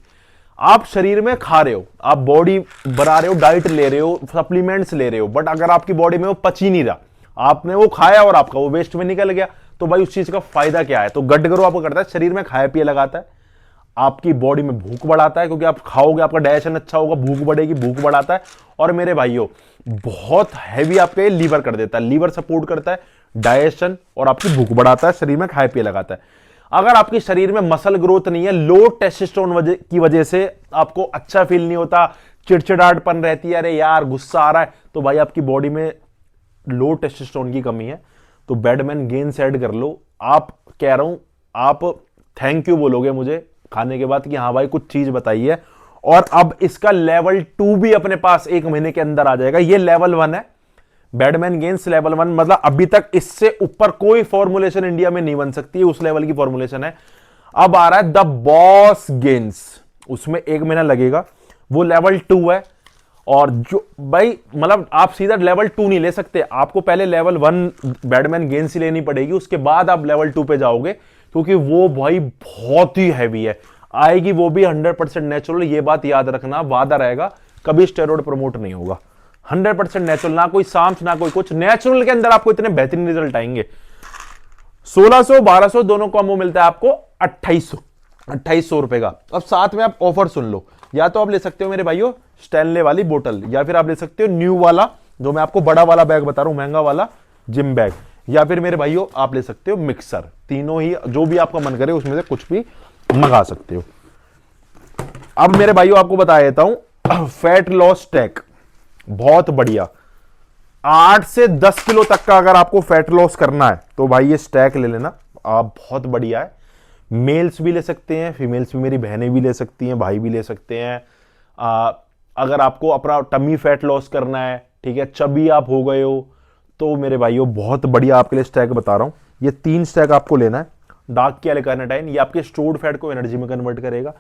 आप शरीर में खा रहे हो, आप बॉडी बना रहे हो, डाइट ले रहे हो, सप्लीमेंट्स ले रहे हो, बट अगर आपकी बॉडी में वो पच ही नहीं रहा, आपने वो खाया और आपका वो वेस्ट में निकल गया, तो भाई उस चीज का फायदा क्या है। तो गट ग्रो आपको करता है, शरीर में खाया पिया लगाता है, आपकी बॉडी में भूख बढ़ाता है, क्योंकि आप खाओगे आपका डाइजेशन अच्छा होगा, भूख बढ़ेगी, भूख बढ़ाता है। और मेरे भाइयों बहुत हैवी आपके लीवर कर देता है, लीवर सपोर्ट करता है डाइजेशन, और आपकी भूख बढ़ाता है, शरीर में खाया पिया लगाता है। अगर आपके शरीर में मसल ग्रोथ नहीं है, लो टेस्टोस्टेरोन की वजह से आपको अच्छा फील नहीं होता, चिड़चिड़ाहटपन रहती है, अरे यार गुस्सा आ रहा है, तो भाई आपकी बॉडी में लो टेस्टोस्टेरोन की कमी है, तो बेडमैन गेन्स ऐड कर लो। आप कह रहा हूं, आप थैंक यू बोलोगे मुझे खाने के बाद कि हाँ भाई कुछ चीज बताई है। और अब इसका लेवल 2 भी अपने पास 1 महीने के अंदर आ जाएगा। ये लेवल 1 है, बेडमैन गेन्स लेवल 1, मतलब अभी तक इससे ऊपर कोई फॉर्मुलेशन इंडिया में नहीं बन सकती है, उस लेवल की फॉर्मुलेशन है। अब आ रहा है द बॉस गेन्स, उसमें 1 महीना लगेगा, वो लेवल 2 है। और जो भाई मतलब आप सीधा लेवल 2 नहीं ले सकते, आपको पहले लेवल 1 बेडमैन गेन्स ही लेनी पड़ेगी, उसके बाद आप लेवल 2 पे जाओगे, क्योंकि वो भाई बहुत ही हैवी है। आएगी वो भी 100% नेचुरल, ये बात याद रखना, वादा रहेगा, कभी स्टेरॉइड प्रमोट नहीं होगा, 100% नेचुरल, ना कोई सांप ना कोई कुछ, नेचुरल के अंदर आपको इतने बेहतरीन रिजल्ट आएंगे। 1600 1200 दोनों कॉम्बो मिलता है आपको 2800 रुपए का। अब साथ में आप ऑफर सुन लो, या तो आप ले सकते हो मेरे भाइयों स्टैनले वाली बोतल, या फिर आप ले सकते हो न्यू वाला, जो मैं आपको बड़ा वाला बैग बता रहा हूं, महंगा वाला जिम बैग, या फिर मेरे भाइयों आप ले सकते हो मिक्सर। तीनों ही जो भी आपका मन करे उसमें से कुछ भी मंगा सकते हो। अब मेरे भाइयों आपको बता देता हूं फैट लॉस टैक, बहुत बढ़िया, 8 से 10 किलो तक का अगर आपको फैट लॉस करना है तो भाई ये स्टैक ले लेना आप, बहुत बढ़िया है। मेल्स भी ले सकते हैं, फीमेल्स भी, मेरी बहनें भी ले सकती हैं, भाई भी ले सकते हैं। अगर आपको अपना टमी फैट लॉस करना है, ठीक है, चबी आप हो गए हो, तो मेरे भाइयों बहुत बढ़िया आपके लिए स्टैक बता रहा हूं। ये 3 स्टैक आपको लेना है। डार्क कैलेकार्नाटाइन, ये आपके स्टोर्ड फैट को एनर्जी में कन्वर्ट करेगा।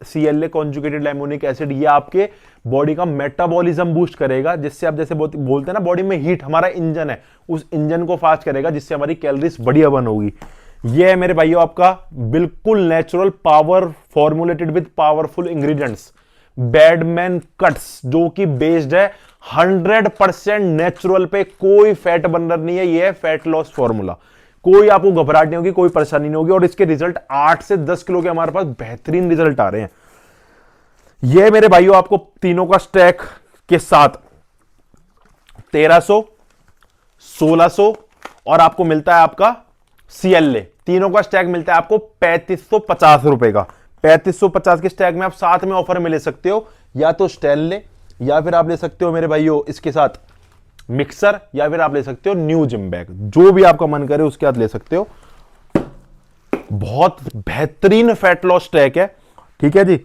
CLA कॉन्जुगेटेड लैमोनिक एसिड, ये आपके बॉडी का मेटाबॉलिज्म बूस्ट करेगा, जिससे आप जैसे बोलते हैं ना बॉडी में हीट, हमारा इंजन है, उस इंजन को फास्ट करेगा, जिससे हमारी कैलोरीज बढ़िया बर्न होगी। ये है मेरे भाइयों आपका बिल्कुल natural power formulated with powerful ingredients बेडमैन कट्स, जो कि बेस्ड है 100% नेचुरल पे, कोई फैट बर्नर नहीं है। ये है फैट लॉस फॉर्मूला, कोई आपको घबराहट नहीं होगी, कोई परेशानी नहीं होगी, और इसके रिजल्ट 8 से 10 किलो के हमारे पास बेहतरीन रिजल्ट आ रहे हैं। ये मेरे भाइयों आपको तीनों का स्टैक के साथ 1300, 1600 और आपको मिलता है आपका CLA, तीनों का स्टैक मिलता है आपको 3550 रुपए का। 3550 के स्टैक में आप साथ में ऑफर में ले सकते हो, या तो स्टैनले, या फिर आप ले सकते हो मेरे भाइयों इसके साथ मिक्सर, या फिर आप ले सकते हो न्यू जिम बैग, जो भी आपका मन करे उसके साथ ले सकते हो। बहुत बेहतरीन फैट लॉस स्टैक है, ठीक है जी।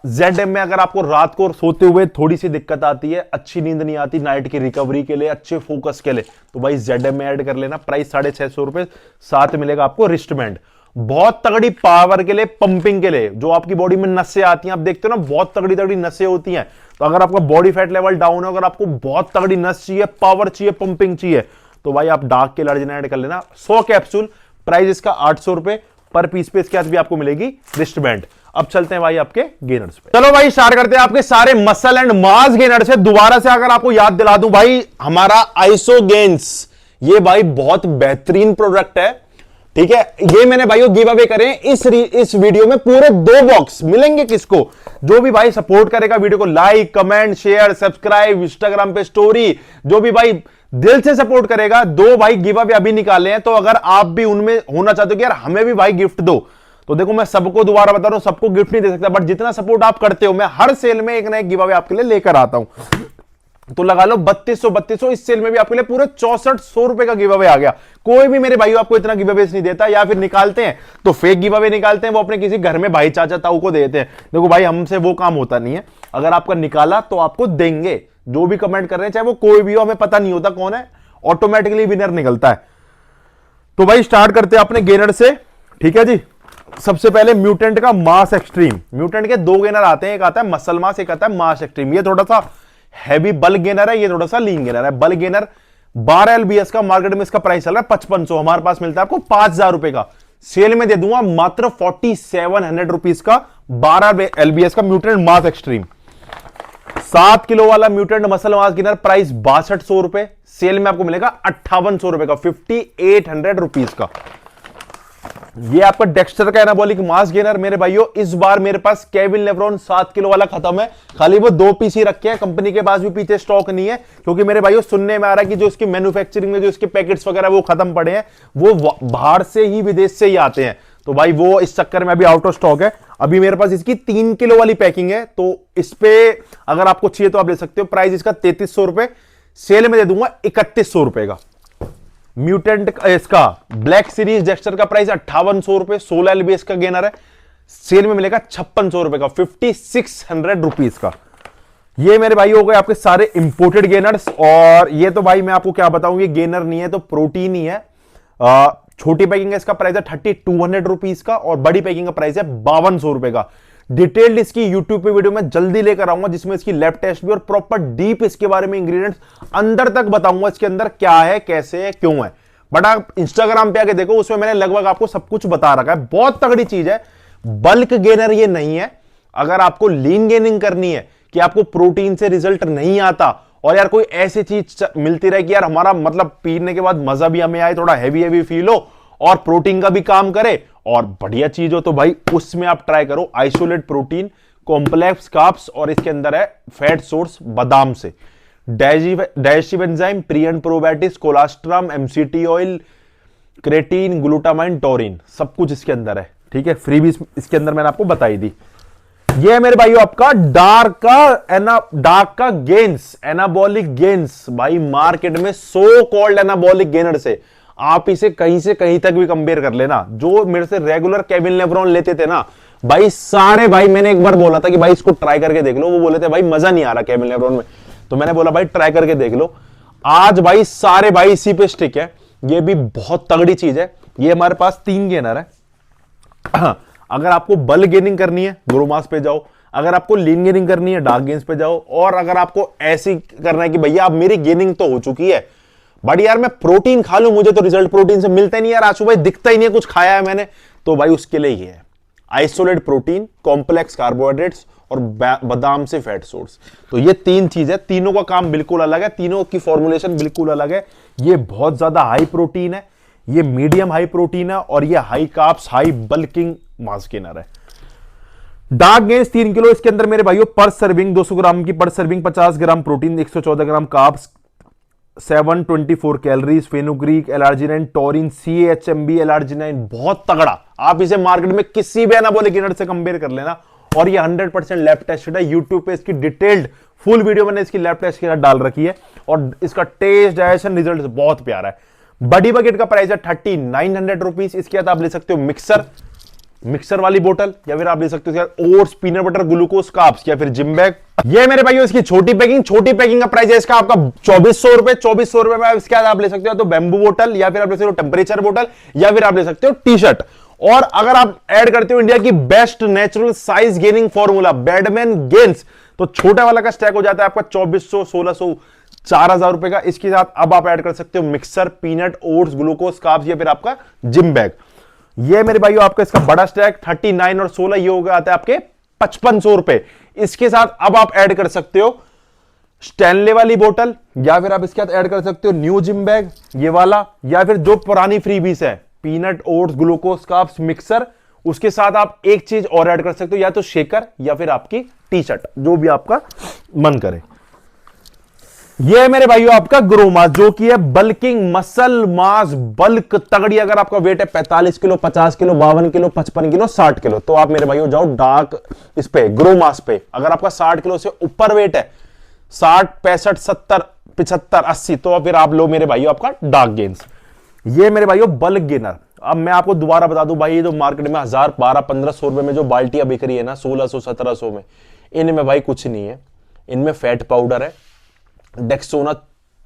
ZM में अगर आपको रात को सोते हुए थोड़ी सी दिक्कत आती है, अच्छी नींद नहीं आती, नाइट की रिकवरी के लिए, अच्छे फोकस के लिए, तो भाई ZM में ऐड कर लेना। प्राइस 650 रुपए, साथ मिलेगा आपको रिस्टबैंड, बहुत तगड़ी पावर के लिए, पंपिंग के लिए, जो आपकी बॉडी में नसें आती हैं, आप देखते हो ना बहुत तगड़ी तगड़ी नसें होती हैं, तो अगर आपका बॉडी फैट लेवल डाउन है, अगर आपको बहुत तगड़ी नस चाहिए, पावर चाहिए, पंपिंग चाहिए, तो भाई आप डार्क के लार्जिन ऐड कर लेना। 100 कैप्सूल, प्राइस इसका 800 रुपए पर पीस पे, इसके साथ भी आपको मिलेगी रिस्टबैंड। अब चलते हैं भाई आपके गेनर्स पे। चलो भाई स्टार्ट करते हैं आपके सारे मसल एंड मास गेनर से। दोबारा से अगर आपको याद दिला दूं भाई, हमारा आइसो गेन्स, ये भाई बहुत बेहतरीन प्रोडक्ट है, ठीक है। ये मैंने भाइयों गिव अवे करें इस वीडियो में, पूरे 2 बॉक्स मिलेंगे किसको, जो भी भाई सपोर्ट करेगा वीडियो को, like comment share subscribe, Instagram पे स्टोरी, जो भी भाई दिल से सपोर्ट करेगा। 2 भाई गिव अवे अभी निकाले हैं, तो अगर आप भी उनमें होना चाहते हो कि यार हमें भी भाई गिफ्ट दो, तो देखो मैं सबको दोबारा बता रहा हूं, सबको गिफ्ट नहीं दे सकता, बट जितना सपोर्ट आप करते हो, मैं हर सेल में एक ना एक गिव अवे आपके लिए लेकर आता हूं। तो लगा लो 3200 इस सेल में भी आपके लिए पूरे 6400 रुपए का गिव अवे आ गया। कोई भी मेरे भाइयों आपको इतना गिव अवेज नहीं देता, या फिर निकालते हैं तो फेक गिव अवे निकालते हैं, वो अपने किसी घर में भाई चाचा ताऊ को देते हैं। देखो भाई हमसे वो काम होता नहीं है, अगर आपका निकाला तो आपको देंगे। जो भी कमेंट कर रहे हैं चाहे वो कोई भी हो, हमें पता नहीं होता कौन है, ऑटोमेटिकली विनर निकलता है। तो भाई स्टार्ट करते हैं अपने गेनर से, ठीक है जी। सबसे पहले म्यूटेंट का मास एक्सट्रीम। म्यूटेंट के दो गेनर आते हैं, एक आता है मसल मास, एक आता है मास एक्सट्रीम। ये थोड़ा सा हैवी बल गेनर है, ये थोड़ा सा लीन गेनर है। बल गेनर 12 एलबीएस का, मार्केट में इसका प्राइस चल रहा है 5500, हमारे पास मिलता है आपको 5000 रुपए का। सेल में दे दूंगा मात्र 4700 रुपीज का 12 एलबीएस का म्यूटेंट मास एक्सट्रीम। 7 किलो वाला mutant muscle mass gainer price 6200 रुपए, सेल में आपको मिलेगा 5800 रुपए का, 5800 रुपीज का। ये आपका डेक्स्टर का एनाबॉलिक मास गेनर मेरे भाइयों। इस बार मेरे पास केविन लेब्रॉन 7 किलो वाला खत्म है, खाली वो 2 पीस ही रखे हैं, कंपनी के पास भी पीछे स्टॉक नहीं है, क्योंकि मेरे भाइयों सुनने में आ रहा है कि जो इसकी मैन्युफैक्चरिंग में जो इसके पैकेट्स वगैरह वो खत्म पड़े हैं, वो बाहर से ही विदेश से ही आते हैं। तो भाई वो इस चक्कर में अभी आउट ऑफ स्टॉक है। अभी मेरे पास इसकी 3 किलो वाली पैकिंग है, तो इस पे अगर आपको चाहिए तो आप ले सकते हो। प्राइस इसका 3300 रुपए, सेल में दे दूंगा 3100 रुपए का। म्यूटेंट इसका ब्लैक सीरीज डेक्स्टर का प्राइस 5800 रुपए, 16 एलबीएस का गेनर है, सेल में मिलेगा 5600 रुपए का, 5600 रुपीज का। ये मेरे भाई हो गए आपके सारे इंपोर्टेड गेनर्स। और ये तो भाई मैं आपको क्या बताऊं, ये गेनर नहीं है तो प्रोटीन ही है। छोटी पैकिंग है, इसका प्राइस है 3200 रुपीज का, और बड़ी पैकिंग का प्राइस है 5200 रुपए का। डिटेल्ड इसकी यूट्यूब पे वीडियो में जल्दी लेकर आऊंगा, जिसमें इसकी लैब टेस्ट भी और प्रॉपर डीप इसके बारे में इंग्रेडिएंट्स अंदर तक बताऊंगा, इसके अंदर क्या है, कैसे है, क्यों है। बट आप इंस्टाग्राम पे आके देखो, उसमें मैंने लगभग आपको सब कुछ बता रखा है। बहुत तगड़ी चीज है, बल्क गेनर ये नहीं है। अगर आपको लीन गेनिंग करनी है कि आपको प्रोटीन से रिजल्ट नहीं आता, और यार कोई ऐसी चीज मिलती रहे कि यार हमारा मतलब पीने के बाद मजा भी हमें आए, थोड़ा हैवी हैवी फील हो और प्रोटीन का भी काम करे और बढ़िया चीज हो, तो भाई उसमें आप ट्राई करो आइसोलेट प्रोटीन कॉम्प्लेक्स कार्ब्स, और इसके अंदर है फैट सोर्स बादाम से, digestive enzyme, pre and probiotics, colostrum, MCT oil, creatine, glutamine, Turin, सब कुछ इसके अंदर है। ठीक है, फ्री भी इसके अंदर मैंने आपको बताई दी। ये है मेरे भाइयों आपका डार्क का गेन्स, एनाबॉलिक गेन्स। भाई मार्केट में सो कॉल्ड एनाबॉलिक गेनर से आप इसे कहीं से कहीं तक भी कंपेयर कर लेना। जो मेरे से रेगुलर केविन लेब्रॉन लेते थे ना भाई, सारे भाई, मैंने एक बार बोला था कि भाई इसको ट्राई करके देख लो, वो बोले थे भाई मजा नहीं आ रहा केविन लेब्रॉन में, तो मैंने बोला भाई ट्राई करके देख लो। आज भाई सारे भाई इसी पे स्टिक है। ये भी बहुत तगड़ी चीज है। ये हमारे पास 3 गेनर है। अगर आपको बल गेनिंग करनी है ग्रोमास पे जाओ, अगर आपको लीन गेनिंग करनी है डार्क गेन्स पे जाओ, और अगर आपको ऐसी करना है कि भैया अब मेरी गेनिंग तो हो चुकी है बट यार मैं प्रोटीन खा लूं, मुझे तो रिजल्ट प्रोटीन से मिलता ही नहीं यार, आशु भाई दिखता ही नहीं है कुछ खाया है मैंने, तो भाई उसके लिए ही है आइसोलेट प्रोटीन, कॉम्प्लेक्स कार्बोहाइड्रेट्स और बादाम से फैट सोर्स। तो ये 3 चीज है, तीनों का काम बिल्कुल अलग है, तीनों की फॉर्मुलेशन बिल्कुल अलग है। ये बहुत ज्यादा हाई प्रोटीन है, ये मीडियम हाई प्रोटीन है, और ये high carbs high bulking mass gainer है। डार्क गेन्स 3 किलो, इसके अंदर मेरे भाइयों पर सर्विंग 200 ग्राम की पर serving 50 gram protein, 114 gram carbs, 724 calories, fenugreek, L arginine, taurine, CHMB, L arginine, बहुत तगड़ा। आप इसे मार्केट में किसी भी एनाबॉलिक गेनर से कंपेयर कर लेना, और ये 100% लैब टेस्टेड है। यूट्यूब पे इसकी डिटेल्ड फुल वीडियो मैंने इसकी लैब टेस्ट के साथ डाल रखी है, और इसका टेस्ट डाइजेशन रिजल्ट बहुत प्यारा है। बड़ी बकेट का प्राइस है 3900 रुपीज। इसके साथ आप ले सकते हो मिक्सर वाली बोतल, या फिर आप ले सकते हो oats, peanut butter, glucose carbs, या फिर जिम बैग। ये मेरे भाइयों इसकी छोटी पैकिंग का प्राइस है इसका आपका 2400 रुपए। 2400 रुपए में इसके बाद आप ले सकते हो तो बैम्बू बोतल, या फिर आप ले सकते हो टेम्परेचर बोतल, या फिर आप ले सकते हो टी शर्ट। और अगर आप ऐड करते हो इंडिया की best natural size gaining formula badman gains, तो छोटा वाला का स्टैक हो जाता है आपका 2400, 1600, 4000 रुपए का। इसके साथ अब आप ऐड कर सकते हो mixer, peanut, oats, glucose carbs, या फिर आपका जिम बैग। ये मेरे भाइयों आपका इसका बड़ा स्टैक 39 और 16 ये हो गया आता है आपके 5500 रुपए। इसके साथ अब आप ऐड कर सकते हो स्टैनले वाली बोतल, या फिर आप इसके साथ ऐड कर सकते हो न्यू जिम बैग ये वाला, या फिर जो पुरानी फ्रीबीज है peanut, oats, glucose carbs, mixer. उसके साथ आप एक चीज और ऐड कर सकते हो, या तो शेकर या फिर आपकी टी शर्ट, जो भी आपका मन करे। ये है मेरे भाइयों आपका ग्रोमास, जो कि है बल्किंग मसल मास बल्क तगड़ी। अगर आपका वेट है 45 kilo, 50 kilo, 52 kilo, 55 kilo, 60 kilo, तो आप मेरे भाइयों जाओ डार्क इस पे ग्रोमास पे। अगर आपका 60 किलो से ऊपर वेट है 60, 65, 70, 75, 80, तो फिर आप लो मेरे भाइयों आपका डार्क गेन्स। ये मेरे भाइयों बल्क गेनर। अब मैं आपको दोबारा बता दूं भाई, ये जो मार्केट में 1000, 1200, 1500 रुपए में जो बाल्टियां बिक रही है ना, 1600, 1700 में, इनमें भाई कुछ नहीं है। इनमें फैट पाउडर है, डेक्सोना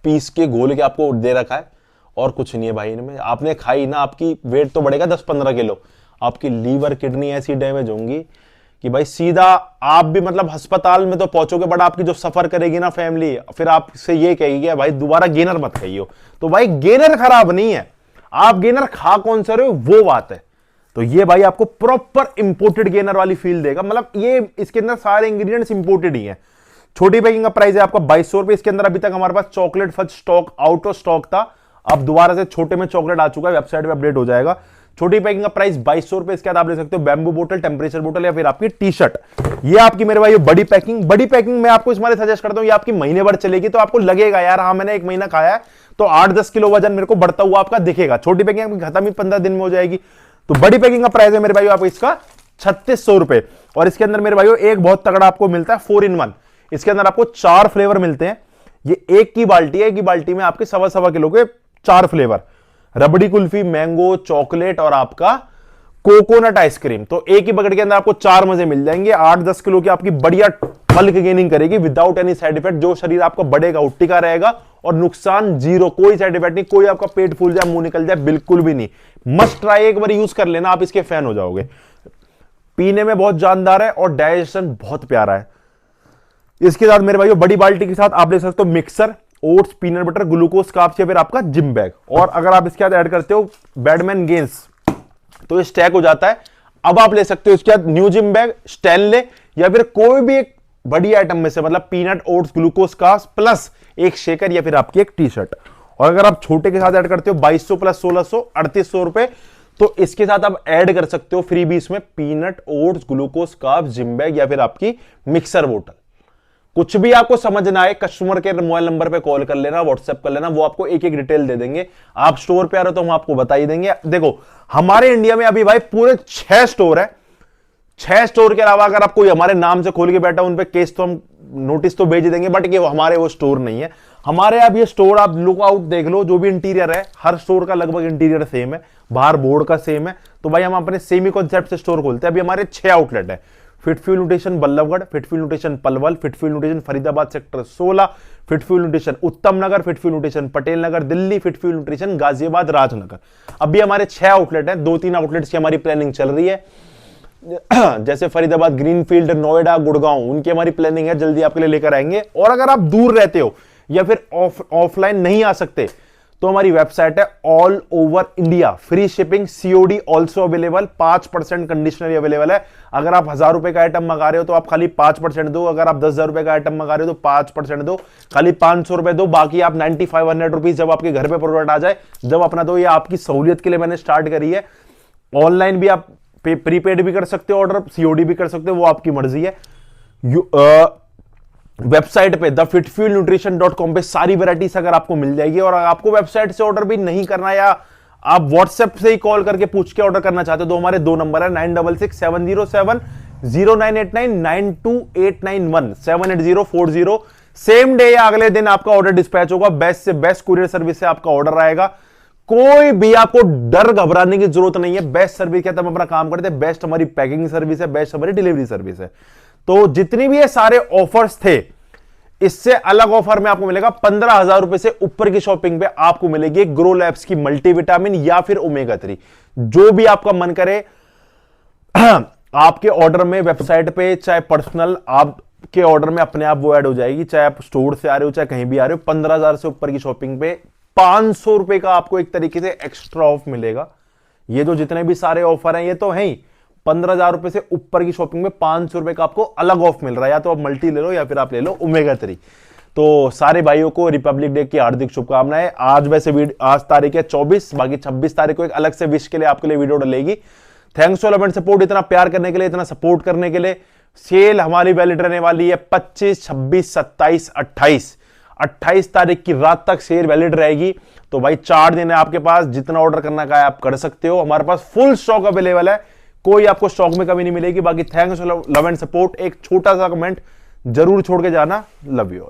पीस के घोल के आपको दे रखा है, और कुछ नहीं है भाई इनमें। आपने खाई ना, आपकी वेट तो बढ़ेगा 10-15 किलो, आपकी लीवर किडनी ऐसी डैमेज होंगी कि भाई सीधा आप भी मतलब अस्पताल में तो पहुंचोगे, बट आपकी जो सफर करेगी ना फैमिली, फिर आपसे ये कहेगी कि भाई दोबारा गेनर मत खाइयो। तो भाई गेनर खराब नहीं है, आप गेनर खा कौन सा रहे हो वो बात है। तो ये भाई आपको प्रॉपर इंपोर्टेड गेनर वाली फील देगा, मतलब ये इसके अंदर सारे इंग्रेडिएंट्स इंपोर्टेड ही हैं। छोटी पैकिंग का प्राइस है आपका 2200 रुपए। इसके अंदर अभी तक हमारे पास chocolate fudge stock out of stock था, अब दोबारा से छोटे में चॉकलेट आ चुका है, वेबसाइट पे अपडेट हो जाएगा। छोटी पैकिंग का प्राइस 2200 रुपए। इसके बाद आप ले सकते हो बैम्बू बोतल, टेम्परेचर बोतल, या फिर आपकी टी शर्ट। ये आपकी मेरे भाई बड़ी पैकिंग। बड़ी पैकिंग मैं आपको इसमें सजेस्ट करता हूं, ये आपकी महीने भर चलेगी, तो आपको लगेगा यार हाँ मैंने 1 महीना खाया है तो 8-10 किलो वजन मेरे को बढ़ता हुआ आपका दिखेगा। छोटी पैकिंग आपकी खत्म ही 15 दिन में हो जाएगी। तो बड़ी पैकिंग का प्राइस है मेरे भाई आपको इसका 3600 रुपए। और इसके अंदर मेरे भाई एक बहुत तगड़ा आपको मिलता है 4-in-1। इसके अंदर आपको 4 फ्लेवर मिलते हैं। ये एक की बाल्टी है, एक की बाल्टी में आपके 1.25 किलो के 4 फ्लेवर, रबड़ी कुल्फी, मैंगो, चॉकलेट और आपका कोकोनट आइसक्रीम। तो एक ही बकेट के अंदर आपको 4 मजे मिल जाएंगे। 8-10 किलो की आपकी बढ़िया बल्क गेनिंग करेगी विदाउट एनी साइड इफेक्ट। जो शरीर आपका बढ़ेगा वो टिका रहेगा, और नुकसान जीरो, कोई साइड इफेक्ट नहीं, कोई आपका पेट फूल जाए, मुंह निकल जाए, बिल्कुल भी नहीं। मस्ट ट्राई, एक बार यूज कर लेना, आप इसके फैन हो जाओगे। पीने में बहुत जानदार है और डाइजेशन बहुत प्यारा है। इसके साथ मेरे भाइयों बड़ी बाल्टी के साथ आप ले सकते हो mixer, oats, peanut butter, glucose carbs, या फिर आपका जिम बैग। और अगर आप इसके साथ ऐड करते हो बैडमैन गेन्स तो ये स्टैक हो जाता है। अब आप ले सकते हो इसके बाद न्यू जिम बैग, स्टैनले, या फिर कोई भी एक बड़ी आइटम में से, मतलब peanut, oats, glucose carbs plus एक शेकर, या फिर आपकी एक टी शर्ट। और अगर आप छोटे के साथ ऐड करते हो 2200 प्लस 1600, 3800 रुपए, तो इसके साथ आप ऐड कर सकते हो फ्री बीस में peanut, oats, glucose carbs, gym bag, या फिर आपकी मिक्सर बोतल। कुछ भी आपको समझ ना आए, कस्टमर केयर मोबाइल नंबर पे कॉल कर लेना, व्हाट्सएप कर लेना, वो आपको एक एक डिटेल दे देंगे। आप स्टोर पे आ रहे हो तो हम आपको बता ही देंगे। देखो हमारे इंडिया में अभी भाई पूरे 6 स्टोर है। 6 स्टोर के अलावा अगर आप कोई हमारे नाम से खोल के बैठा उन पे केस तो हम नोटिस तो भेज देंगे, बट ये हमारे वो स्टोर नहीं है। हमारे अब ये स्टोर आप लुक आउट देख लो, जो भी इंटीरियर है हर स्टोर का लगभग इंटीरियर सेम है, बाहर बोर्ड का सेम है। तो भाई हम अपने सेमी कॉन्सेप्ट से स्टोर खोलते हैं। अभी हमारे 6 आउटलेट है, FitFuel Nutrition Ballabgarh, FitFuel Nutrition Palwal, FitFuel Nutrition Faridabad sector 16, FitFuel Nutrition Uttam Nagar, FitFuel Nutrition Patel Nagar Delhi, FitFuel Nutrition Ghaziabad Rajnagar. अभी हमारे 6 आउटलेट हैं, 2-3 आउटलेट्स की हमारी प्लानिंग चल रही है। जैसे फरीदाबाद, ग्रीनफील्ड, नोएडा, गुड़गांव, उनकी हमारी प्लानिंग है, जल्दी आपके लिए लेकर आएंगे। और अगर आप दूर रहते हो या फिर ऑफलाइन नहीं आ सकते तो हमारी वेबसाइट है all over India, free shipping, COD also available, 5% कंडीशनरी अवेलेबल है। अगर आप 1000 रुपए का आइटम मंगा रहे हो तो आप खाली 5% दो। अगर आप 10,000 रुपए का आइटम मंगा रहे हो तो 5% दो, खाली 500 रुपए दो, बाकी आप 9500 रुपीज जब आपके घर पे प्रोडक्ट आ जाए जब अपना दो। ये आपकी सहूलियत के लिए मैंने स्टार्ट करी है। ऑनलाइन भी आप प्रीपेड भी कर सकते हो ऑर्डर, सीओडी भी कर सकते हो, वो आपकी मर्जी है। वेबसाइट पे thefitfuelnutrition.com पे सारी वैरायटीज अगर आपको मिल जाएगी। और आपको वेबसाइट से ऑर्डर भी नहीं करना, या आप व्हाट्सएप से ही कॉल करके पूछ के ऑर्डर करना चाहते हो, तो हमारे 2 नंबर है 9667070989, 9289 78040। सेम डे या अगले दिन आपका ऑर्डर डिस्पैच होगा। बेस्ट से बेस्ट कुरियर सर्विस से आपका ऑर्डर आएगा। कोई भी आपको डर घबराने की जरूरत नहीं है। बेस्ट सर्विस के हम अपना काम करते हैं, बेस्ट हमारी पैकिंग सर्विस है, बेस्ट हमारी डिलीवरी सर्विस है। तो जितनी भी ये सारे ऑफर्स थे, इससे अलग ऑफर में आपको मिलेगा 15,000 रुपए से ऊपर की शॉपिंग पे आपको मिलेगी ग्रो लैब्स की मल्टीविटामिन या फिर ओमेगा 3, जो भी आपका मन करे। आपके ऑर्डर में वेबसाइट पे चाहे पर्सनल आपके ऑर्डर में अपने आप वो ऐड हो जाएगी, चाहे आप स्टोर से आ रहे हो चाहे कहीं भी आ रहे हो। 15,000 से ऊपर की शॉपिंग पे 500 रुपए का आपको एक तरीके से एक्स्ट्रा ऑफ मिलेगा। ये जो जितने भी सारे ऑफर हैं ये तो है ही। 15,000 रुपए से ऊपर की शॉपिंग में 500 रुपए का आपको अलग ऑफ मिल रहा है। या तो आप मल्टी ले लो या फिर आप ले लो ओमेगा 3। तो सारे भाइयों को रिपब्लिक डे की हार्दिक शुभकामनाएं। आज वैसे आज तारीख है 24, बाकी 26 तारीख को एक अलग से विश के लिए आपके लिए वीडियो डलेगी। Thanks for love and support, इतना प्यार करने के लिए, इतना सपोर्ट करने के लिए। सेल हमारी वैलिड रहने वाली है 25, 26, 27, 28। 28 तारीख की रात तक सेल वैलिड रहेगी। तो भाई 4 दिन है आपके पास, जितना ऑर्डर करना का है आप कर सकते हो। हमारे पास फुल स्टॉक अवेलेबल है, कोई आपको स्टॉक में कमी नहीं मिलेगी। बाकी thanks for love and support. एक छोटा सा कमेंट जरूर छोड़ के जाना। Love you.